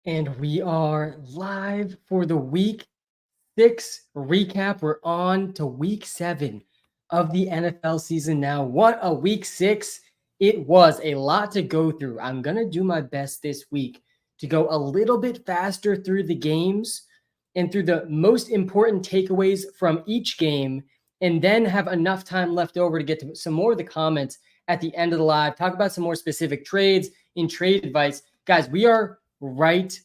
And we are live for the week 6 recap. We're on to week 7 of the NFL season now. What a week 6 it was. A lot to go through. I'm going to do my best this week to go a little bit faster through the games and through the most important takeaways from each game, and then have enough time left over to get to some more of the comments at the end of the live, talk about some more specific trades and trade advice. Guys, we are right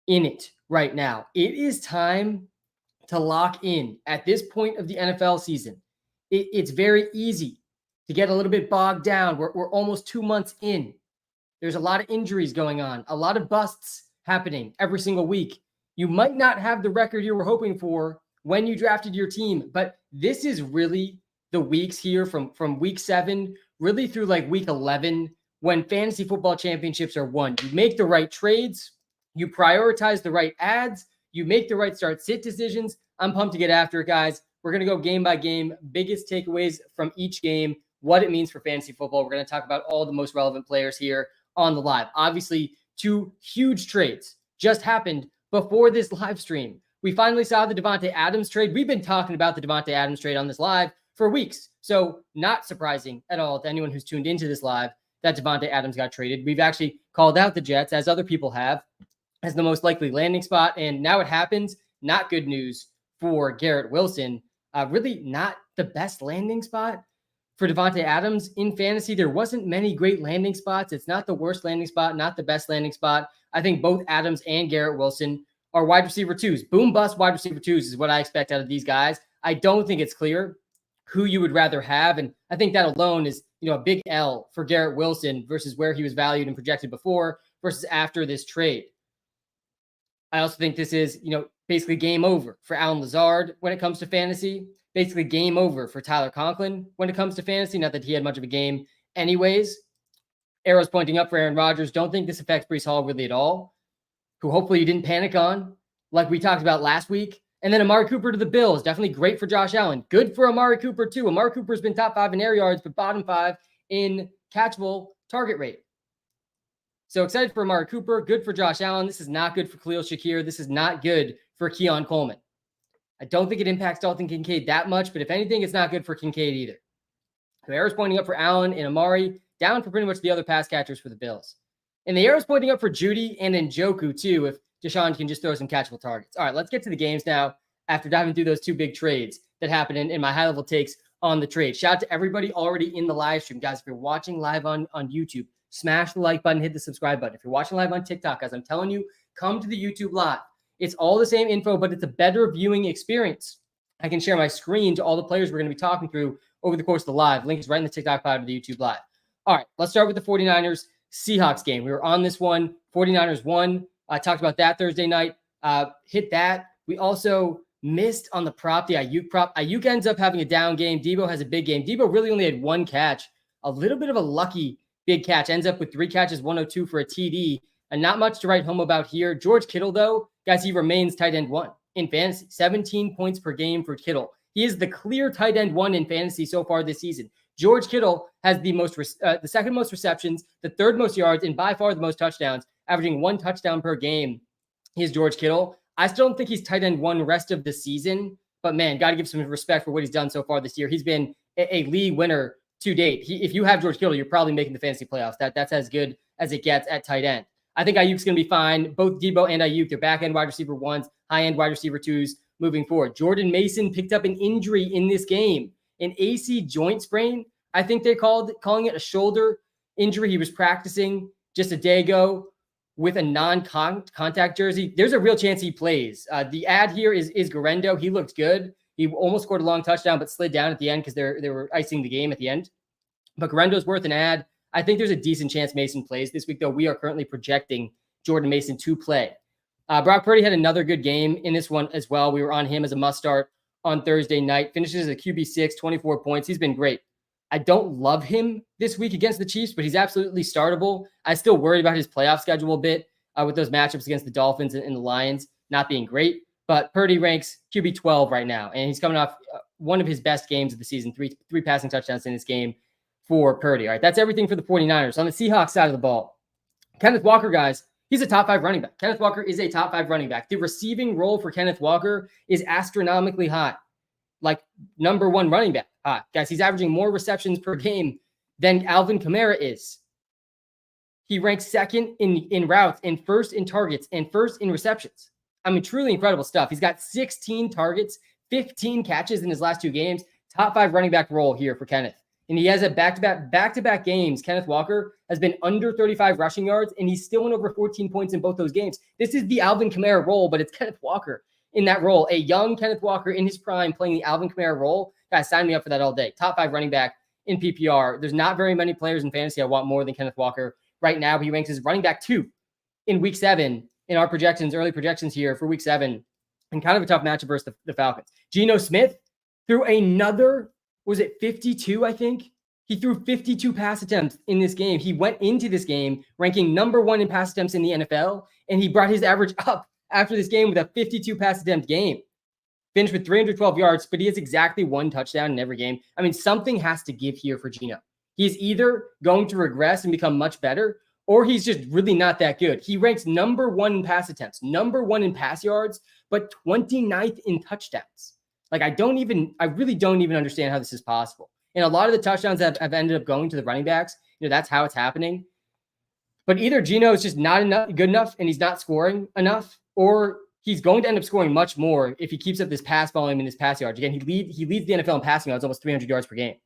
in it right now. It is time to lock in at this point of the NFL season. It's very easy to get a little bit bogged down. We're almost 2 months in. There's a lot of injuries going on, a lot of busts happening every single week. You might not have the record you were hoping for when you drafted your team, but this is really the weeks here from week 7 really through like week 11 when fantasy football championships are won. You make the right trades, you prioritize the right ads, you make the right start sit decisions. I'm pumped to get after it, guys. We're going to go game by game, biggest takeaways from each game, what it means for fantasy football. We're going to talk about all the most relevant players here on the live. Obviously, 2 huge trades just happened before this live stream. We finally saw the Davante Adams trade. We've been talking about the Davante Adams trade on this live for weeks. So not surprising at all to anyone who's tuned into this live that Davante Adams got traded. We've actually called out the Jets, as other people have, as the most likely landing spot. And now it happens. Not good news for Garrett Wilson. Really not the best landing spot for Davante Adams in fantasy. There wasn't many great landing spots. It's not the worst landing spot, not the best landing spot. I think both Adams and Garrett Wilson are wide receiver 2s. Boom bust wide receiver 2s is what I expect out of these guys. I don't think it's clear who you would rather have. And I think that alone is, a big L for Garrett Wilson versus where he was valued and projected before versus after this trade. I also think this is, basically game over for Allen Lazard when it comes to fantasy. Basically game over for Tyler Conklin when it comes to fantasy. Not that he had much of a game anyways. Arrows pointing up for Aaron Rodgers. Don't think this affects Breece Hall really at all, who hopefully you didn't panic on like we talked about last week. And then Amari Cooper to the Bills. Definitely great for Josh Allen. Good for Amari Cooper too. Amari Cooper's been top 5 in air yards, but bottom 5 in catchable target rate. So excited for Amari Cooper. Good for Josh Allen. This is not good for Khalil Shakir. This is not good for Keon Coleman. I don't think it impacts Dalton Kincaid that much, but if anything, it's not good for Kincaid either. The arrow's pointing up for Allen and Amari, down for pretty much the other pass catchers for the Bills. And the arrow's pointing up for Judy and Njoku too, if Deshaun can just throw some catchable targets. All right, let's get to the games now after diving through those 2 big trades that happened in my high-level takes on the trade. Shout out to everybody already in the live stream. Guys, if you're watching live on YouTube, smash the like button, hit the subscribe button. If you're watching live on TikTok, guys, I'm telling you, come to the YouTube live. It's all the same info, but it's a better viewing experience. I can share my screen to all the players we're going to be talking through over the course of the live. Link is right in the TikTok pod of the YouTube live. All right, let's start with the 49ers Seahawks game. We were on this one. 49ers won. I talked about that Thursday night. Hit that. We also missed on the prop, the Ayuk prop. Ayuk ends up having a down game. Debo has a big game. Debo really only had 1 catch. A little bit of a lucky big catch. Ends up with 3 catches, 102 for a TD. And not much to write home about here. George Kittle, though, guys, he remains tight end 1 in fantasy. 17 points per game for Kittle. He is the clear tight end 1 in fantasy so far this season. George Kittle has the second most receptions, the 3rd most yards, and by far the most touchdowns, averaging 1 touchdown per game. He's George Kittle. I still don't think he's tight end 1 rest of the season, but man, got to give some respect for what he's done so far this year. He's been a league winner to date. If you have George Kittle, you're probably making the fantasy playoffs. That's as good as it gets at tight end. I think Ayuk's going to be fine. Both Debo and Ayuk, they're back-end wide receiver 1s, high-end wide receiver 2s moving forward. Jordan Mason picked up an injury in this game, an AC joint sprain. I think they're calling it a shoulder injury. He was practicing just a day ago with a non-contact jersey. There's a real chance he plays. The ad here is Garendo. He looked good. He almost scored a long touchdown, but slid down at the end because they were icing the game at the end. But Garendo's worth an ad. I think there's a decent chance Mason plays this week, though. We are currently projecting Jordan Mason to play. Brock Purdy had another good game in this one as well. We were on him as a must start on Thursday night. Finishes as a QB6, 24 points. He's been great. I don't love him this week against the Chiefs, but he's absolutely startable. I still worry about his playoff schedule a bit with those matchups against the Dolphins and the Lions not being great. But Purdy ranks QB 12 right now, and he's coming off one of his best games of the season, three passing touchdowns in this game for Purdy. All right, that's everything for the 49ers. On the Seahawks side of the ball, Kenneth Walker, guys, He's a top 5 running back. Kenneth Walker is a top 5 running back. The receiving role for Kenneth Walker is astronomically high, like number 1 running back. Guys, he's averaging more receptions per game than Alvin Kamara is. He ranks second in routes and first in targets and first in receptions. I mean, truly incredible stuff. He's got 16 targets, 15 catches in his last 2 games. Top 5 running back role here for Kenneth. And he has a back-to-back games. Kenneth Walker has been under 35 rushing yards, and he's still in over 14 points in both those games. This is the Alvin Kamara role, but it's Kenneth Walker in that role. A young Kenneth Walker in his prime playing the Alvin Kamara role. Guys, sign me up for that all day. Top 5 running back in PPR. There's not very many players in fantasy I want more than Kenneth Walker right now. He ranks as running back 2 in week 7 in our projections, early projections here for week 7, and kind of a tough matchup versus the Falcons. Geno Smith threw another, was it 52, I think? He threw 52 pass attempts in this game. He went into this game ranking number 1 in pass attempts in the NFL, and he brought his average up after this game with a 52 pass attempt game. Finished with 312 yards, but he has exactly 1 touchdown in every game. I mean, something has to give here for Geno. He's either going to regress and become much better, or he's just really not that good. He ranks number 1 in pass attempts, number 1 in pass yards, but 29th in touchdowns. Like, I really don't even understand how this is possible. And a lot of the touchdowns have ended up going to the running backs. That's how it's happening. But either Geno is just not good enough and he's not scoring enough, or he's going to end up scoring much more if he keeps up this pass volume and this pass yards. Again, he leads the NFL in passing yards, almost 300 yards per game.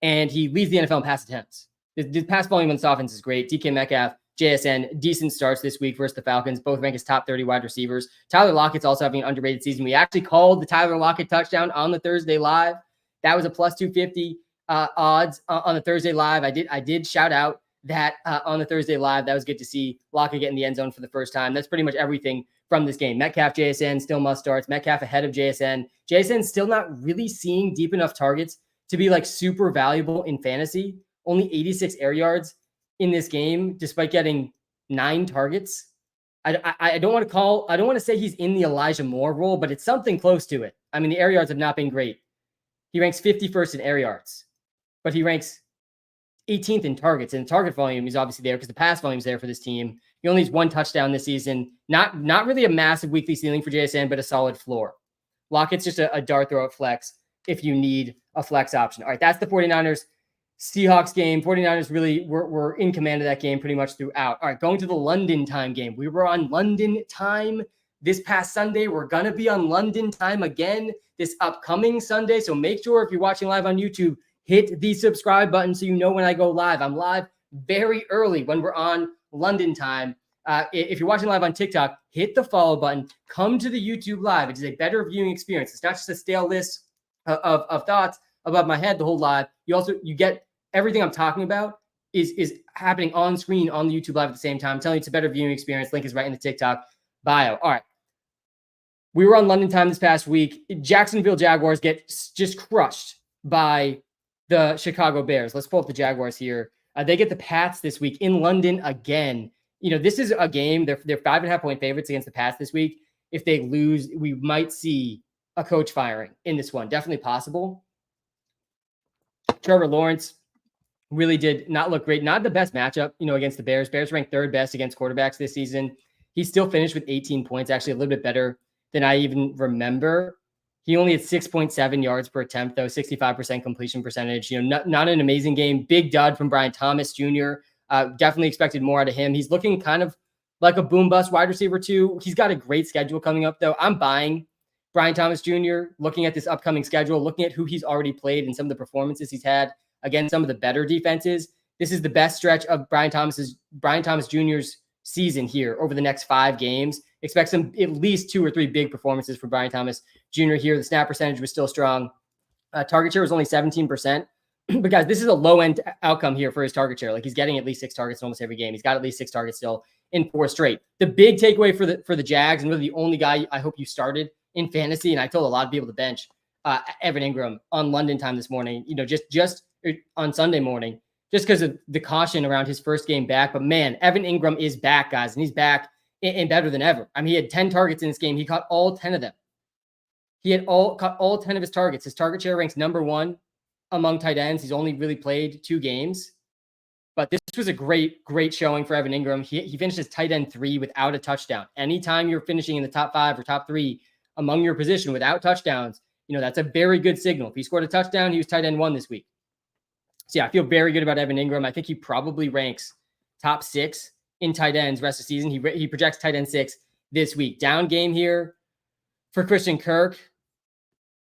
And he leads the NFL in pass attempts. The pass volume on this offense is great. DK Metcalf, JSN, decent starts this week versus the Falcons. Both rank as top 30 wide receivers. Tyler Lockett's also having an underrated season. We actually called the Tyler Lockett touchdown on the Thursday Live. That was a plus 250 odds on the Thursday Live. I did shout out that on the Thursday Live. That was good to see Lockett get in the end zone for the first time. That's pretty much everything from this game. Metcalf, JSN, still must starts. Metcalf ahead of JSN. JSN still not really seeing deep enough targets to be like super valuable in fantasy. Only 86 air yards in this game, despite getting 9 targets. I don't want to say he's in the Elijah Moore role, but it's something close to it. I mean, the air yards have not been great. He ranks 51st in air yards, but he ranks 18th in targets. And the target volume is obviously there because the pass volume is there for this team. He only has 1 touchdown this season. Not really a massive weekly ceiling for JSN, but a solid floor. Lockett's just a dart throw at flex if you need a flex option. All right, that's the 49ers Seahawks game. 49ers really were in command of that game pretty much throughout. All right, going to the London time game. We were on London time this past Sunday. We're going to be on London time again this upcoming Sunday. So make sure if you're watching live on YouTube, hit the subscribe button so you know when I go live. I'm live very early when we're on London time. If you're watching live on TikTok, hit the follow button. Come to the YouTube live. It is a better viewing experience. It's not just a stale list of thoughts above my head the whole live. You get everything I'm talking about is happening on screen on the YouTube live at the same time. I'm telling you, it's a better viewing experience. Link is right in the TikTok bio. All right. We were on London time this past week. Jacksonville Jaguars get just crushed by the Chicago Bears. Let's pull up the Jaguars here. They get the Pats this week in London again. This is a game. They're 5.5 point favorites against the Pats this week. If they lose, we might see a coach firing in this one. Definitely possible. Trevor Lawrence really did not look great. Not the best matchup, against the Bears. Bears ranked 3rd best against quarterbacks this season. He still finished with 18 points, actually a little bit better than I even remember. He only had 6.7 yards per attempt, though, 65% completion percentage. Not an amazing game. Big dud from Brian Thomas Jr. Definitely expected more out of him. He's looking kind of like a boom bust wide receiver too. He's got a great schedule coming up, though. I'm buying Brian Thomas Jr., looking at this upcoming schedule, looking at who he's already played and some of the performances he's had against some of the better defenses. This is the best stretch of Brian Thomas Jr.'s season here over the next 5 games. Expect some at least 2 or 3 big performances for Brian Thomas Jr. here. The snap percentage was still strong. Target share was only 17%. But guys, this is a low-end outcome here for his target share. Like, he's getting at least 6 targets in almost every game. He's got at least 6 targets still in 4 straight. The big takeaway for the Jags, and really the only guy I hope you started in fantasy, and I told a lot of people to bench Evan Ingram on London time this morning, just on Sunday morning, just because of the caution around his first game back. But man, Evan Ingram is back, guys, and he's back and better than ever. I mean, he had 10 targets in this game. He caught all 10 of them. He had caught all 10 of his targets. His target share ranks number 1 among tight ends. He's only really played 2 games. But this was a great showing for Evan Ingram. He finished as tight end 3 without a touchdown. Anytime you're finishing in the top 5 or top 3 among your position without touchdowns, that's a very good signal. If he scored a touchdown, he was tight end 1 this week. So yeah, I feel very good about Evan Ingram. I think he probably ranks top 6 in tight ends rest of the season. He projects tight end 6 this week. Down game here for Christian Kirk.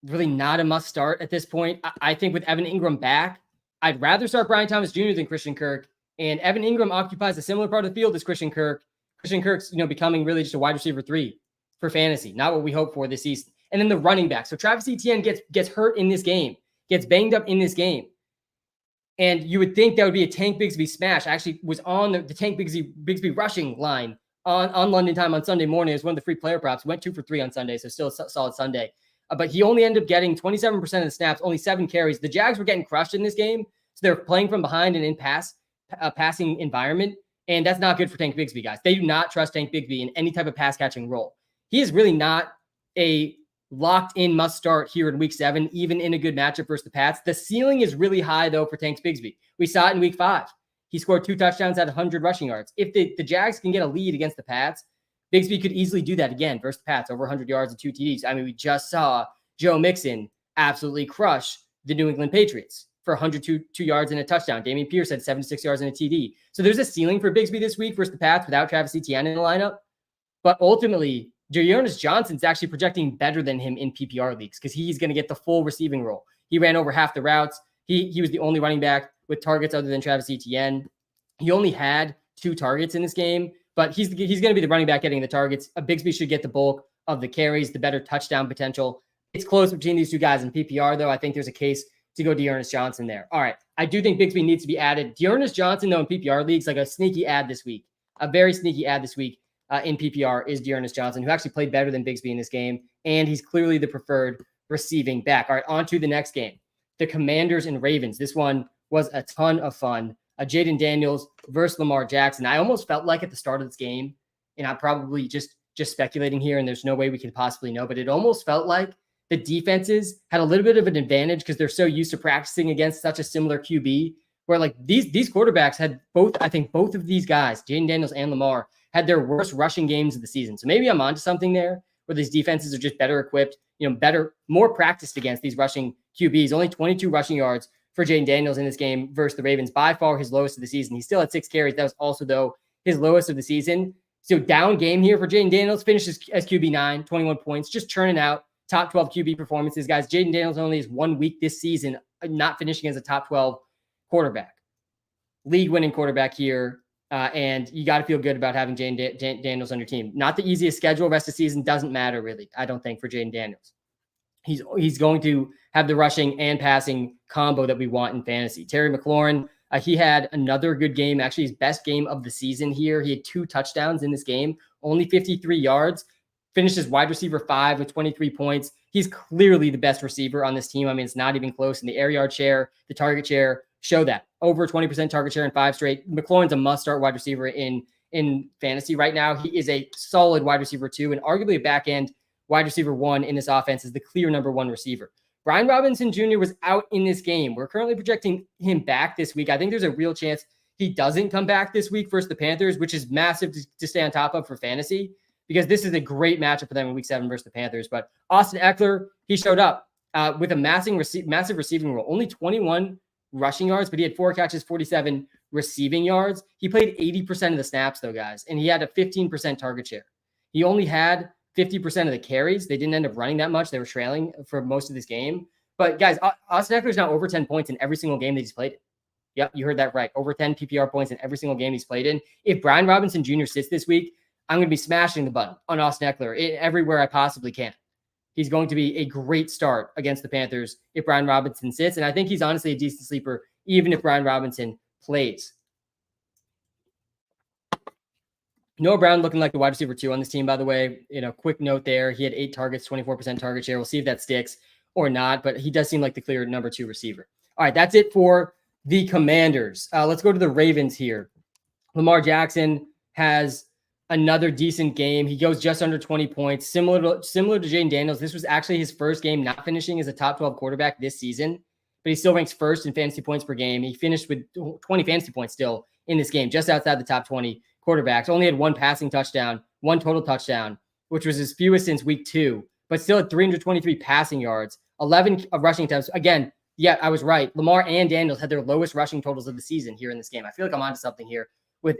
Really not a must start at this point. I think with Evan Ingram back, I'd rather start Brian Thomas Jr. than Christian Kirk. And Evan Ingram occupies a similar part of the field as Christian Kirk. Christian Kirk's, becoming really just a wide receiver 3 for fantasy, not what we hope for this season. And then the running back. So Travis Etienne gets hurt in this game, gets banged up in this game. And you would think that would be a Tank Bigsby smash. I actually was on the Tank Bigsby rushing line on London time on Sunday morning. It was one of the free player props. Went 2 for 3 on Sunday, so still a solid Sunday. But he only ended up getting 27% of the snaps, only 7 carries. The Jags were getting crushed in this game, so they're playing from behind and in passing environment, and that's not good for Tank Bigsby, guys. They do not trust Tank Bigsby in any type of pass-catching role. He is really not a locked-in must-start here in Week 7, even in a good matchup versus the Pats. The ceiling is really high, though, for Tank Bigsby. We saw it in Week 5. He scored 2 touchdowns at 100 rushing yards. If the Jags can get a lead against the Pats, Bigsby could easily do that again versus the Pats, over 100 yards and 2 TDs. I mean, we just saw Joe Mixon absolutely crush the New England Patriots for 102 yards and a touchdown. Damian Pierce had 76 yards and a TD. So there's a ceiling for Bigsby this week versus the Pats without Travis Etienne in the lineup. But ultimately, Dearness Johnson's actually projecting better than him in PPR leagues because he's going to get the full receiving role. He ran over half the routes. He was the only running back with targets other than Travis Etienne. He only had 2 targets in this game, but he's going to be the running back getting the targets. Bigsby should get the bulk of the carries, the better touchdown potential. It's close between these 2 guys in PPR, though. I think there's a case to go Dearness Johnson there. All right. I do think Bigsby needs to be added. Dearness Johnson, though, in PPR leagues, like a sneaky ad this week, a very sneaky ad this week in PPR is Dearness Johnson, who actually played better than Bigsby in this game, and he's clearly the preferred receiving back. All right, on to the next game. The Commanders and Ravens. This one was a ton of fun. Jaden Daniels versus Lamar Jackson. I almost felt like at the start of this game, and I'm probably just speculating here, and there's no way we could possibly know, but it almost felt like the defenses had a little bit of an advantage because they're so used to practicing against such a similar QB, where like these quarterbacks had both of these guys, Jaden Daniels and Lamar, had their worst rushing games of the season. So maybe I'm onto something there where these defenses are just better equipped, more practiced against these rushing QBs. Only 22 rushing yards for Jaden Daniels in this game versus the Ravens, by far his lowest of the season. He still had 6 carries. That was also, though, his lowest of the season. So down game here for Jaden Daniels, finishes as QB9, 21 points, just churning out top 12 QB performances, guys. Jaden Daniels only has 1 week this season not finishing as a top 12 quarterback. League-winning quarterback here. And you got to feel good about having Jaden Daniels on your team. Not the easiest schedule. Rest of the season doesn't matter, really, I don't think, for Jaden Daniels. He's going to have the rushing and passing combo that we want in fantasy. Terry McLaurin, he had another good game, actually his best game of the season here. He had 2 touchdowns in this game, only 53 yards, finished as wide receiver 5 with 23 points. He's clearly the best receiver on this team. I mean, it's not even close. And the air yard share, the target share, show that. Over 20% target share in 5 straight. McLaurin's a must-start wide receiver in fantasy right now. He is a solid wide receiver 2 and arguably a back-end wide receiver 1 in this offense, is the clear number 1 receiver. Brian Robinson Jr. was out in this game. We're currently projecting him back this week. I think there's a real chance he doesn't come back this week versus the Panthers, which is massive to stay on top of for fantasy, because this is a great matchup for them in week 7 versus the Panthers. But Austin Eckler, he showed up with a massive receiving role. Only 21 rushing yards, but he had 4 catches, 47 receiving yards. He played 80% of the snaps, though, guys, and he had a 15% target share. He only had 50% of the carries. They didn't end up running that much. They were trailing for most of this game. But, guys, Austin Eckler's now over 10 points in every single game that he's played in. Yep, you heard that right. Over 10 PPR points in every single game he's played in. If Brian Robinson Jr. sits this week, I'm going to be smashing the button on Austin Eckler everywhere I possibly can. He's going to be a great start against the Panthers if Brian Robinson sits. And I think he's honestly a decent sleeper, even if Brian Robinson plays. Noah Brown looking like the wide receiver 2 on this team, by the way. Quick note there. He had 8 targets, 24% target share. We'll see if that sticks or not, but he does seem like the clear number 2 receiver. All right, that's it for the Commanders. Let's go to the Ravens here. Lamar Jackson has another decent game. He goes just under 20 points. Similar to Jaden Daniels, this was actually his first game not finishing as a top 12 quarterback this season. but he still ranks first in fantasy points per game. He finished with 20 fantasy points still in this game, just outside the top 20 quarterbacks. Only had one passing touchdown, one total touchdown, which was his fewest since week 2, but still had 323 passing yards, 11 rushing attempts. Again, yeah, I was right. Lamar and Daniels had their lowest rushing totals of the season here in this game. I feel like I'm onto something here with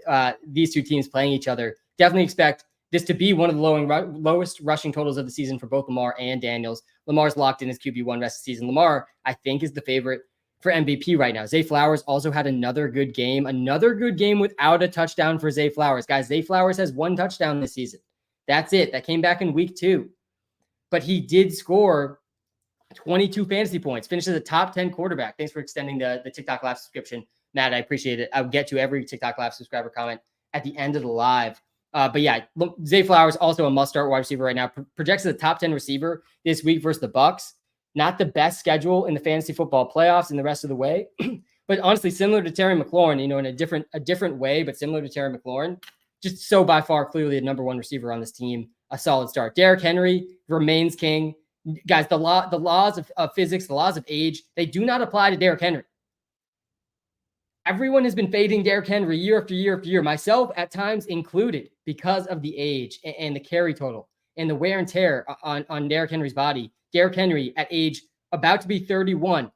these two teams playing each other. Definitely expect this to be one of the lowest rushing totals of the season for both Lamar and Daniels. Lamar's locked in his QB1 rest of the season. Lamar, I think, is the favorite for MVP right now. Zay Flowers also had another good game without a touchdown for Zay Flowers. Guys, Zay Flowers has 1 touchdown this season. That's it. That came back in week 2. But he did score 22 fantasy points, finished as a top 10 quarterback. Thanks for extending the TikTok Live subscription, Matt. I appreciate it. I'll get to every TikTok Live subscriber comment at the end of the live. But yeah, Zay Flowers, also a must-start wide receiver right now. Projects as a top 10 receiver this week versus the Bucs. Not the best schedule in the fantasy football playoffs and the rest of the way. But honestly, similar to Terry McLaurin, in a different way, but similar to Terry McLaurin. Just so by far clearly the number 1 receiver on this team. A solid start. Derrick Henry remains king. Guys, the laws of physics, the laws of age, they do not apply to Derrick Henry. Everyone has been fading Derrick Henry year after year after year, myself at times included, because of the age and the carry total and the wear and tear on Derrick Henry's body. Derrick Henry, at age about to be 31,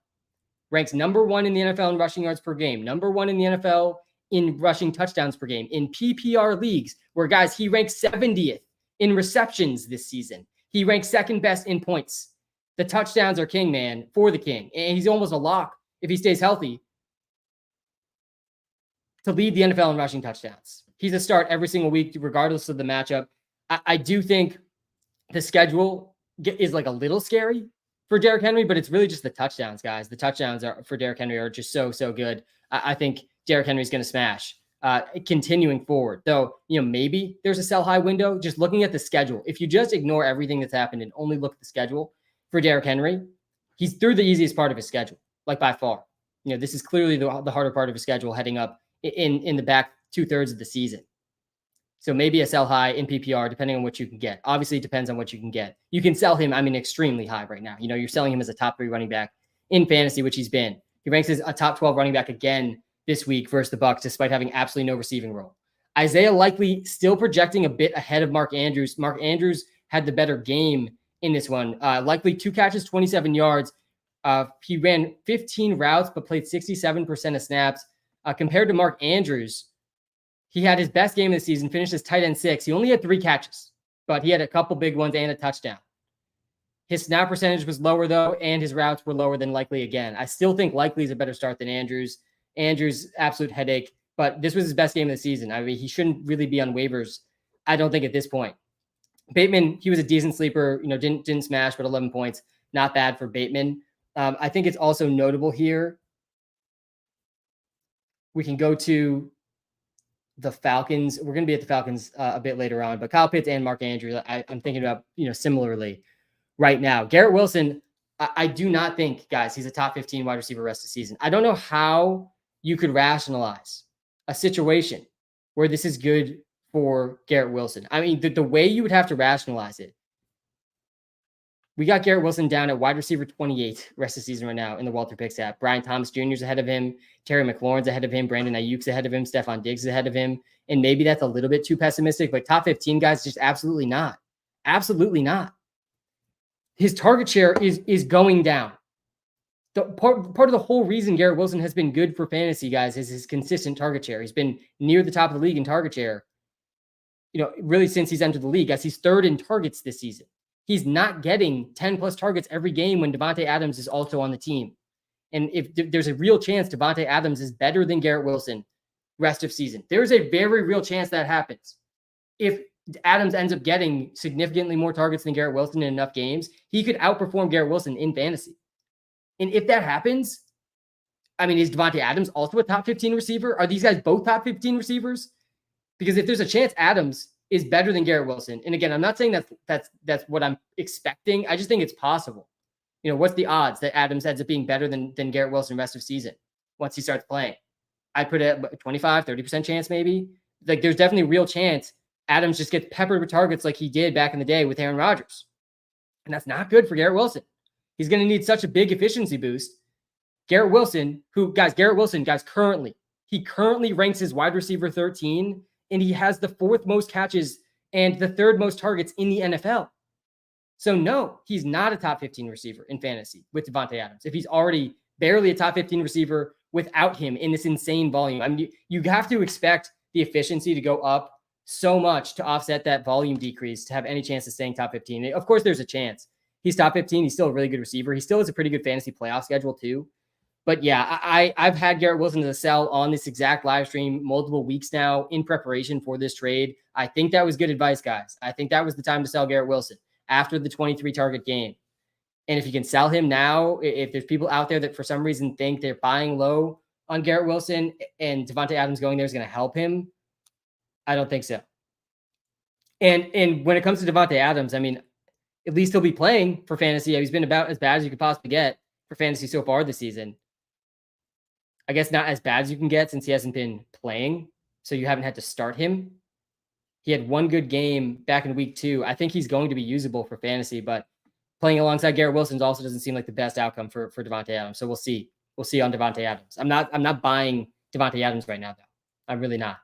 ranks number 1 in the NFL in rushing yards per game, number 1 in the NFL in rushing touchdowns per game, in PPR leagues, where, guys, he ranks 70th in receptions this season. He ranks 2nd best in points. The touchdowns are king, man, for the king. And he's almost a lock, if he stays healthy, to lead the NFL in rushing touchdowns. He's a start every single week, regardless of the matchup. I do think the schedule is like a little scary for Derrick Henry, but it's really just the touchdowns, guys. The touchdowns for Derrick Henry are just so good. I think Derrick Henry's going to smash. Continuing forward, though, maybe there's a sell high window. Just looking at the schedule, if you just ignore everything that's happened and only look at the schedule for Derrick Henry, he's through the easiest part of his schedule, like by far. This is clearly the harder part of his schedule heading up in the back 2/3 of the season. So maybe a sell high in PPR, depending on what you can get. Obviously, it depends on what you can get. You can sell him, extremely high right now. You're selling him as a top 3 running back in fantasy, which he's been. He ranks as a top 12 running back again this week versus the Bucs, despite having absolutely no receiving role. Isaiah Likely still projecting a bit ahead of Mark Andrews. Mark Andrews had the better game in this one. Likely 2 catches, 27 yards. He ran 15 routes, but played 67% of snaps. Compared to Mark Andrews, he had his best game of the season, finished as tight end 6. He only had 3 catches, but he had a couple big ones and a touchdown. His snap percentage was lower, though, and his routes were lower than Likely again. I still think Likely is a better start than Andrews. Andrews, absolute headache, but this was his best game of the season. He shouldn't really be on waivers, I don't think, at this point. Bateman, he was a decent sleeper, didn't smash, but 11 points. Not bad for Bateman. I think it's also notable here. We can go to the Falcons. We're going to be at the Falcons a bit later on, but Kyle Pitts and Mark Andrews, I'm thinking about, similarly right now. Garrett Wilson, I do not think, guys, he's a top 15 wide receiver rest of the season. I don't know how you could rationalize a situation where this is good for Garrett Wilson. The way you would have to rationalize it, we got Garrett Wilson down at wide receiver 28 rest of the season right now in the Walter Picks app. Brian Thomas Jr. is ahead of him. Terry McLaurin's ahead of him. Brandon Ayuk's ahead of him. Stephon Diggs is ahead of him. And maybe that's a little bit too pessimistic, but top 15 guys, just absolutely not. Absolutely not. His target share is going down. The part of the whole reason Garrett Wilson has been good for fantasy, guys, is his consistent target share. He's been near the top of the league in target share, really since he's entered the league, as he's 3rd in targets this season. He's not getting 10 plus targets every game when Davante Adams is also on the team. And if there's a real chance Davante Adams is better than Garrett Wilson rest of season, there's a very real chance that happens. If Adams ends up getting significantly more targets than Garrett Wilson in enough games, he could outperform Garrett Wilson in fantasy. And if that happens, is Davante Adams also a top 15 receiver? Are these guys both top 15 receivers? Because if there's a chance Adams is better than Garrett Wilson, and again, I'm not saying that's what I'm expecting. I just think it's possible. What's the odds that Adams ends up being better than Garrett Wilson rest of season once he starts playing? I'd put it at 25, 30% chance maybe. Like, there's definitely a real chance Adams just gets peppered with targets like he did back in the day with Aaron Rodgers. And that's not good for Garrett Wilson. He's going to need such a big efficiency boost Garrett Wilson, he currently ranks as wide receiver 13, and he has the 4th most catches and the 3rd most targets in the NFL. So no, he's not a top 15 receiver in fantasy with Davante Adams. If he's already barely a top 15 receiver without him in this insane volume, I mean, you have to expect the efficiency to go up so much to offset that volume decrease to have any chance of staying top 15. Of course, there's a chance. He's top 15. He's still a really good receiver. He still has a pretty good fantasy playoff schedule too. But yeah, I've had Garrett Wilson as a sell on this exact live stream multiple weeks now in preparation for this trade. I think that was good advice, guys. I think that was the time to sell Garrett Wilson after the 23 target game. And if you can sell him now, if there's people out there that for some reason think they're buying low on Garrett Wilson and Davante Adams going there is going to help him, I don't think so. And when it comes to Davante Adams, I mean, at least he'll be playing for fantasy. He's been about as bad as you could possibly get for fantasy so far this season. I guess not as bad as you can get since he hasn't been playing, so you haven't had to start him. He had one good game back in week 2. I think he's going to be usable for fantasy, but playing alongside Garrett Wilson also doesn't seem like the best outcome for Davante Adams. So we'll see. We'll see on Davante Adams. I'm not buying Davante Adams right now, though. I'm really not.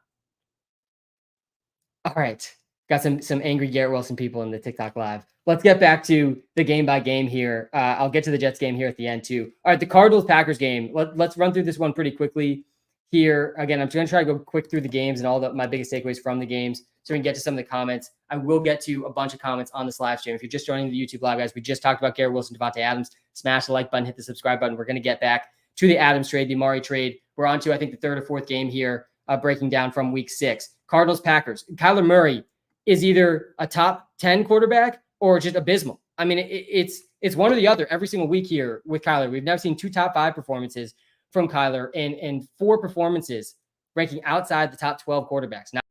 All right. Got some angry Garrett Wilson people in the TikTok live. Let's get back to the game by game here. I'll get to the Jets game here at the end too. All right, the Cardinals-Packers game. Let's run through this one pretty quickly here. Again, I'm going to try to go quick through the games and all my biggest takeaways from the games so we can get to some of the comments. I will get to a bunch of comments on this live stream. If you're just joining the YouTube live, guys, we just talked about Garrett Wilson, Davante Adams. Smash the like button, hit the subscribe button. We're going to get back to the Adams trade, the Maye trade. We're on to, I think, the 3rd or 4th game here, breaking down from week 6. Cardinals-Packers. Kyler Murray is either a top 10 quarterback or just abysmal. I mean, it's one or the other every single week here with Kyler. We've now seen 2 top 5 performances from Kyler and 4 performances ranking outside the top 12 quarterbacks. Not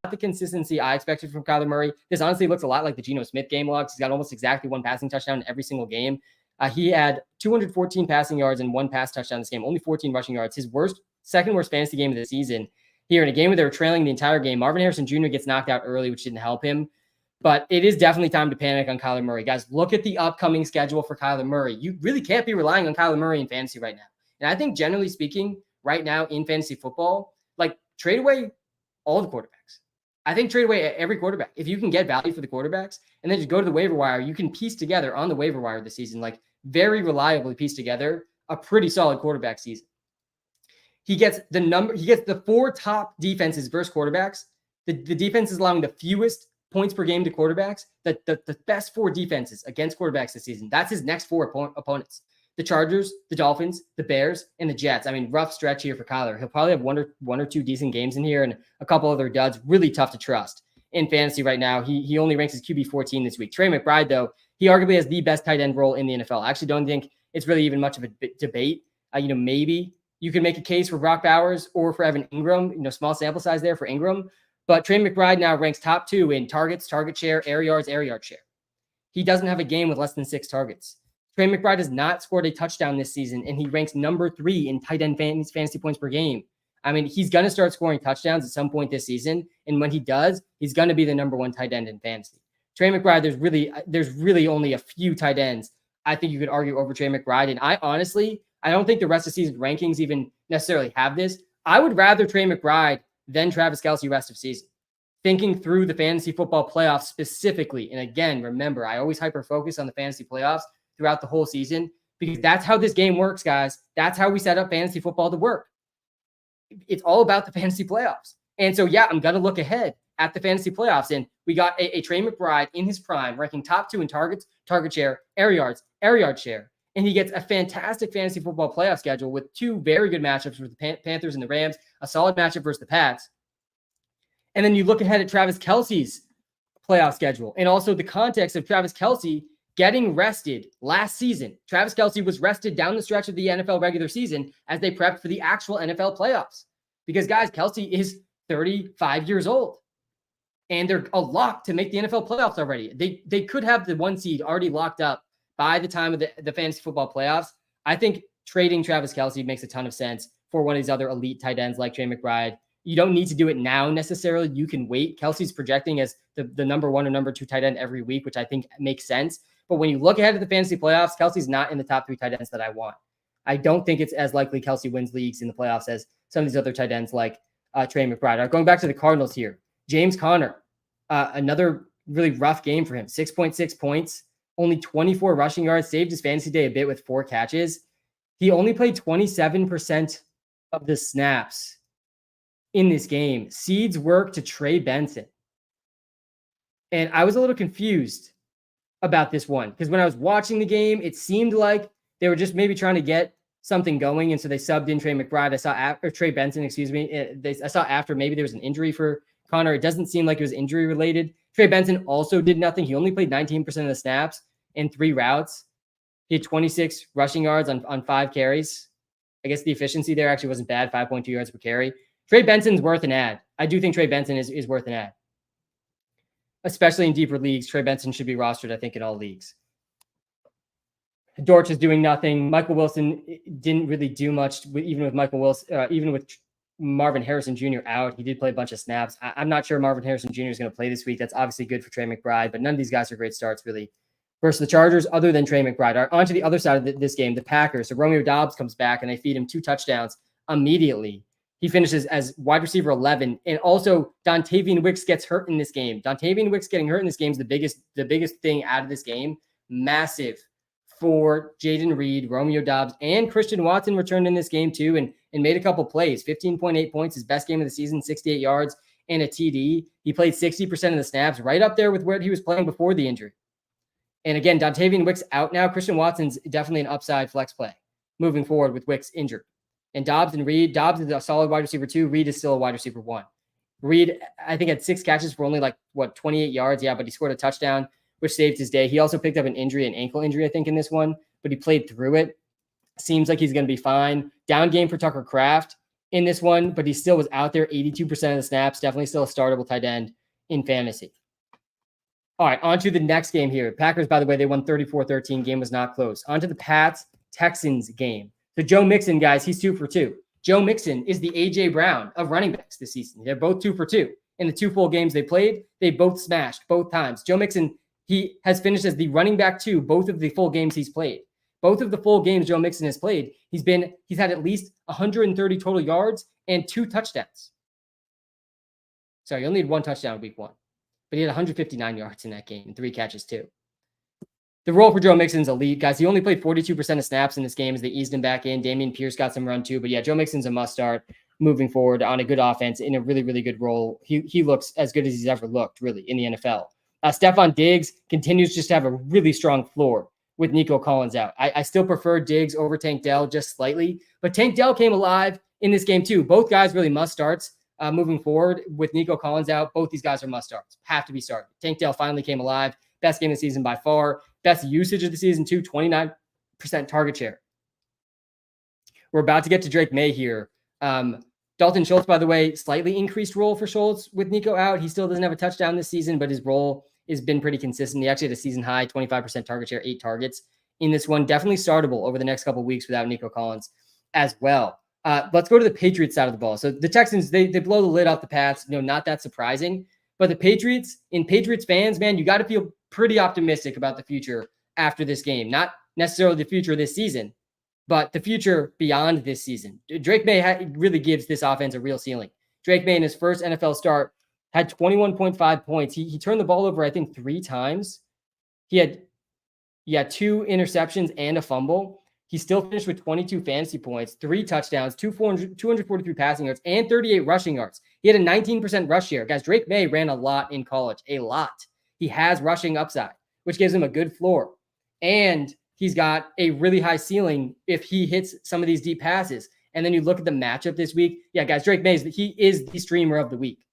the consistency I expected from Kyler Murray. This honestly looks a lot like the Geno Smith game logs. He's got almost exactly 1 passing touchdown in every single game. He had 214 passing yards and 1 pass touchdown this game, only 14 rushing yards. His second worst fantasy game of the season. Here in a game where they were trailing the entire game, Marvin Harrison Jr. gets knocked out early, which didn't help him. But it is definitely time to panic on Kyler Murray. Guys, look at the upcoming schedule for Kyler Murray. You really can't be relying on Kyler Murray in fantasy right now. And I think generally speaking, right now in fantasy football, like trade away all the quarterbacks. I think trade away every quarterback. If you can get value for the quarterbacks and then just go to the waiver wire, you can piece together on the waiver wire this season, like very reliably piece together a pretty solid quarterback season. He gets the 4 top defenses versus quarterbacks. The defense is allowing the fewest points per game to quarterbacks. The best 4 defenses against quarterbacks this season. That's his next 4 opponents. The Chargers, the Dolphins, the Bears, and the Jets. I mean, rough stretch here for Kyler. He'll probably have one or two decent games in here and a couple other duds. Really tough to trust in fantasy right now. He only ranks as QB 14 this week. Trey McBride, though, he arguably has the best tight end role in the NFL. I actually don't think it's really even much of a debate. Maybe you can make a case for Brock Bowers or for Evan Ingram, small sample size there for Ingram. But Trey McBride now ranks top 2 in targets, target share, air yard share. He doesn't have a game with less than 6 targets. Trey McBride has not scored a touchdown this season, and he ranks number 3 in tight end fantasy points per game. I mean, he's going to start scoring touchdowns at some point this season, and when he does, he's going to be the number 1 tight end in fantasy. Trey McBride, there's really only a few tight ends I think you could argue over Trey McBride, and I don't think the rest of the season rankings even necessarily have this. I would rather Trey McBride than Travis Kelce rest of season. Thinking through the fantasy football playoffs specifically, and again, remember, I always hyper-focus on the fantasy playoffs throughout the whole season because that's how this game works, guys. That's how we set up fantasy football to work. It's all about the fantasy playoffs. And so, yeah, I'm going to look ahead at the fantasy playoffs, and we got a Trey McBride in his prime, ranking top 2 in targets, target share, air yard share. And he gets a fantastic fantasy football playoff schedule with 2 very good matchups with the Panthers and the Rams, a solid matchup versus the Pats. And then you look ahead at Travis Kelce's playoff schedule and also the context of Travis Kelce getting rested last season. Travis Kelce was rested down the stretch of the NFL regular season as they prepped for the actual NFL playoffs. Because, guys, Kelce is 35 years old. And they're a lock to make the NFL playoffs already. They could have the 1 seed already locked up by the time of the fantasy football playoffs. I think trading Travis Kelce makes a ton of sense for one of these other elite tight ends like Trey McBride. You don't need to do it now necessarily. You can wait. Kelce's projecting as the number 1 or number 2 tight end every week, which I think makes sense. But when you look ahead at the fantasy playoffs, Kelce's not in the top 3 tight ends that I want. I don't think it's as likely Kelsey wins leagues in the playoffs as some of these other tight ends like Trey McBride. All right, going back to the Cardinals here, James Conner, another really rough game for him. 6.6 points, only 24 rushing yards, saved his fantasy day a bit with 4 catches. He only played 27% of the snaps in this game. Seeds work to Trey Benson. And I was a little confused about this one because when I was watching the game, it seemed like they were just maybe trying to get something going. And so they subbed in Trey McBride. I saw after Trey Benson, excuse me. I saw after maybe there was an injury for Connor. It doesn't seem like it was injury related. Trey Benson also did nothing. He only played 19% of the snaps and 3 routes. He had 26 rushing yards on 5 carries. I guess the efficiency there actually wasn't bad, 5.2 yards per carry. Trey Benson's worth an ad. I do think Trey Benson is worth an ad. Especially in deeper leagues, Trey Benson should be rostered, I think, in all leagues. Dortch is doing nothing. Michael Wilson didn't really do much, even with Michael Wilson, even with Marvin Harrison Jr. out. He did play a bunch of snaps. I'm not sure Marvin Harrison Jr. is going to play this week. That's obviously good for Trey McBride, but none of these guys are great starts, really, versus the Chargers, other than Trey McBride. All right, on to the other side of this game, the Packers. So Romeo Doubs comes back, and they feed him 2 touchdowns immediately. He finishes as wide receiver 11. And also, Dontavian Wicks gets hurt in this game. Dontavian Wicks getting hurt in this game is the biggest thing out of this game. Massive for Jaden Reed, Romeo Doubs, and Christian Watson returned in this game too and made a couple plays. 15.8 points, his best game of the season, 68 yards and a TD. He played 60% of the snaps, right up there with where he was playing before the injury. And again, Dontavian Wicks out now. Christian Watson's definitely an upside flex play moving forward with Wicks injured. And Doubs and Reed. Doubs is a solid wide receiver 2. Reed is still a wide receiver 1. Reed, I think, had 6 catches for only 28 yards. Yeah, but he scored a touchdown, which saved his day. He also picked up an ankle injury, I think, in this one, but he played through it. Seems like he's going to be fine. Down game for Tucker Kraft in this one, but he still was out there 82% of the snaps. Definitely still a startable tight end in fantasy. All right, on to the next game here. Packers, by the way, they won 34-13. Game was not close. On to the Pats-Texans game. So Joe Mixon, guys, he's 2 for 2. Joe Mixon is the A.J. Brown of running backs this season. They're both 2 for 2. In the 2 full games they played, they both smashed both times. Joe Mixon, he has finished as the running back 2 both of the full games he's played. Both of the full games Joe Mixon has played, he's had at least 130 total yards and 2 touchdowns. Sorry, he only had 1 touchdown week 1, but he had 159 yards in that game and 3 catches too. The role for Joe Mixon's elite, guys. He only played 42% of snaps in this game as they eased him back in. Dameon Pierce got some run too, but yeah, Joe Mixon's a must start moving forward on a good offense in a really, really good role. He looks as good as he's ever looked, really, in the NFL. Stephon Diggs continues just to have a really strong floor with Nico Collins out. I still prefer Diggs over Tank Dell just slightly, but Tank Dell came alive in this game too. Both guys really must starts moving forward with Nico Collins out. Both these guys are must starts, have to be started. Tank Dell finally came alive. Best game of the season by far. Best usage of the season too, 29% target share. We're about to get to Drake Maye here. Dalton Schultz, by the way, slightly increased role for Schultz with Nico out. He still doesn't have a touchdown this season, but his role has been pretty consistent. He actually had a season high, 25% target share, 8 targets in this one. Definitely startable over the next couple of weeks without Nico Collins as well. Let's go to the Patriots side of the ball. So the Texans, they blow the lid off the Pats. Not that surprising. But the Patriots, in Patriots fans, man, you got to feel pretty optimistic about the future after this game. Not necessarily the future of this season, but the future beyond this season. Drake Maye really gives this offense a real ceiling. Drake Maye in his first NFL start had 21.5 points. He turned the ball over, I think, 3 times. He had 2 interceptions and a fumble. He still finished with 22 fantasy points, 3 touchdowns, 243 passing yards, and 38 rushing yards. He had a 19% rush share. Guys, Drake Maye ran a lot in college, a lot. He has rushing upside, which gives him a good floor. And he's got a really high ceiling if he hits some of these deep passes. And then you look at the matchup this week. Yeah, guys, Drake Maye, he is the streamer of the week.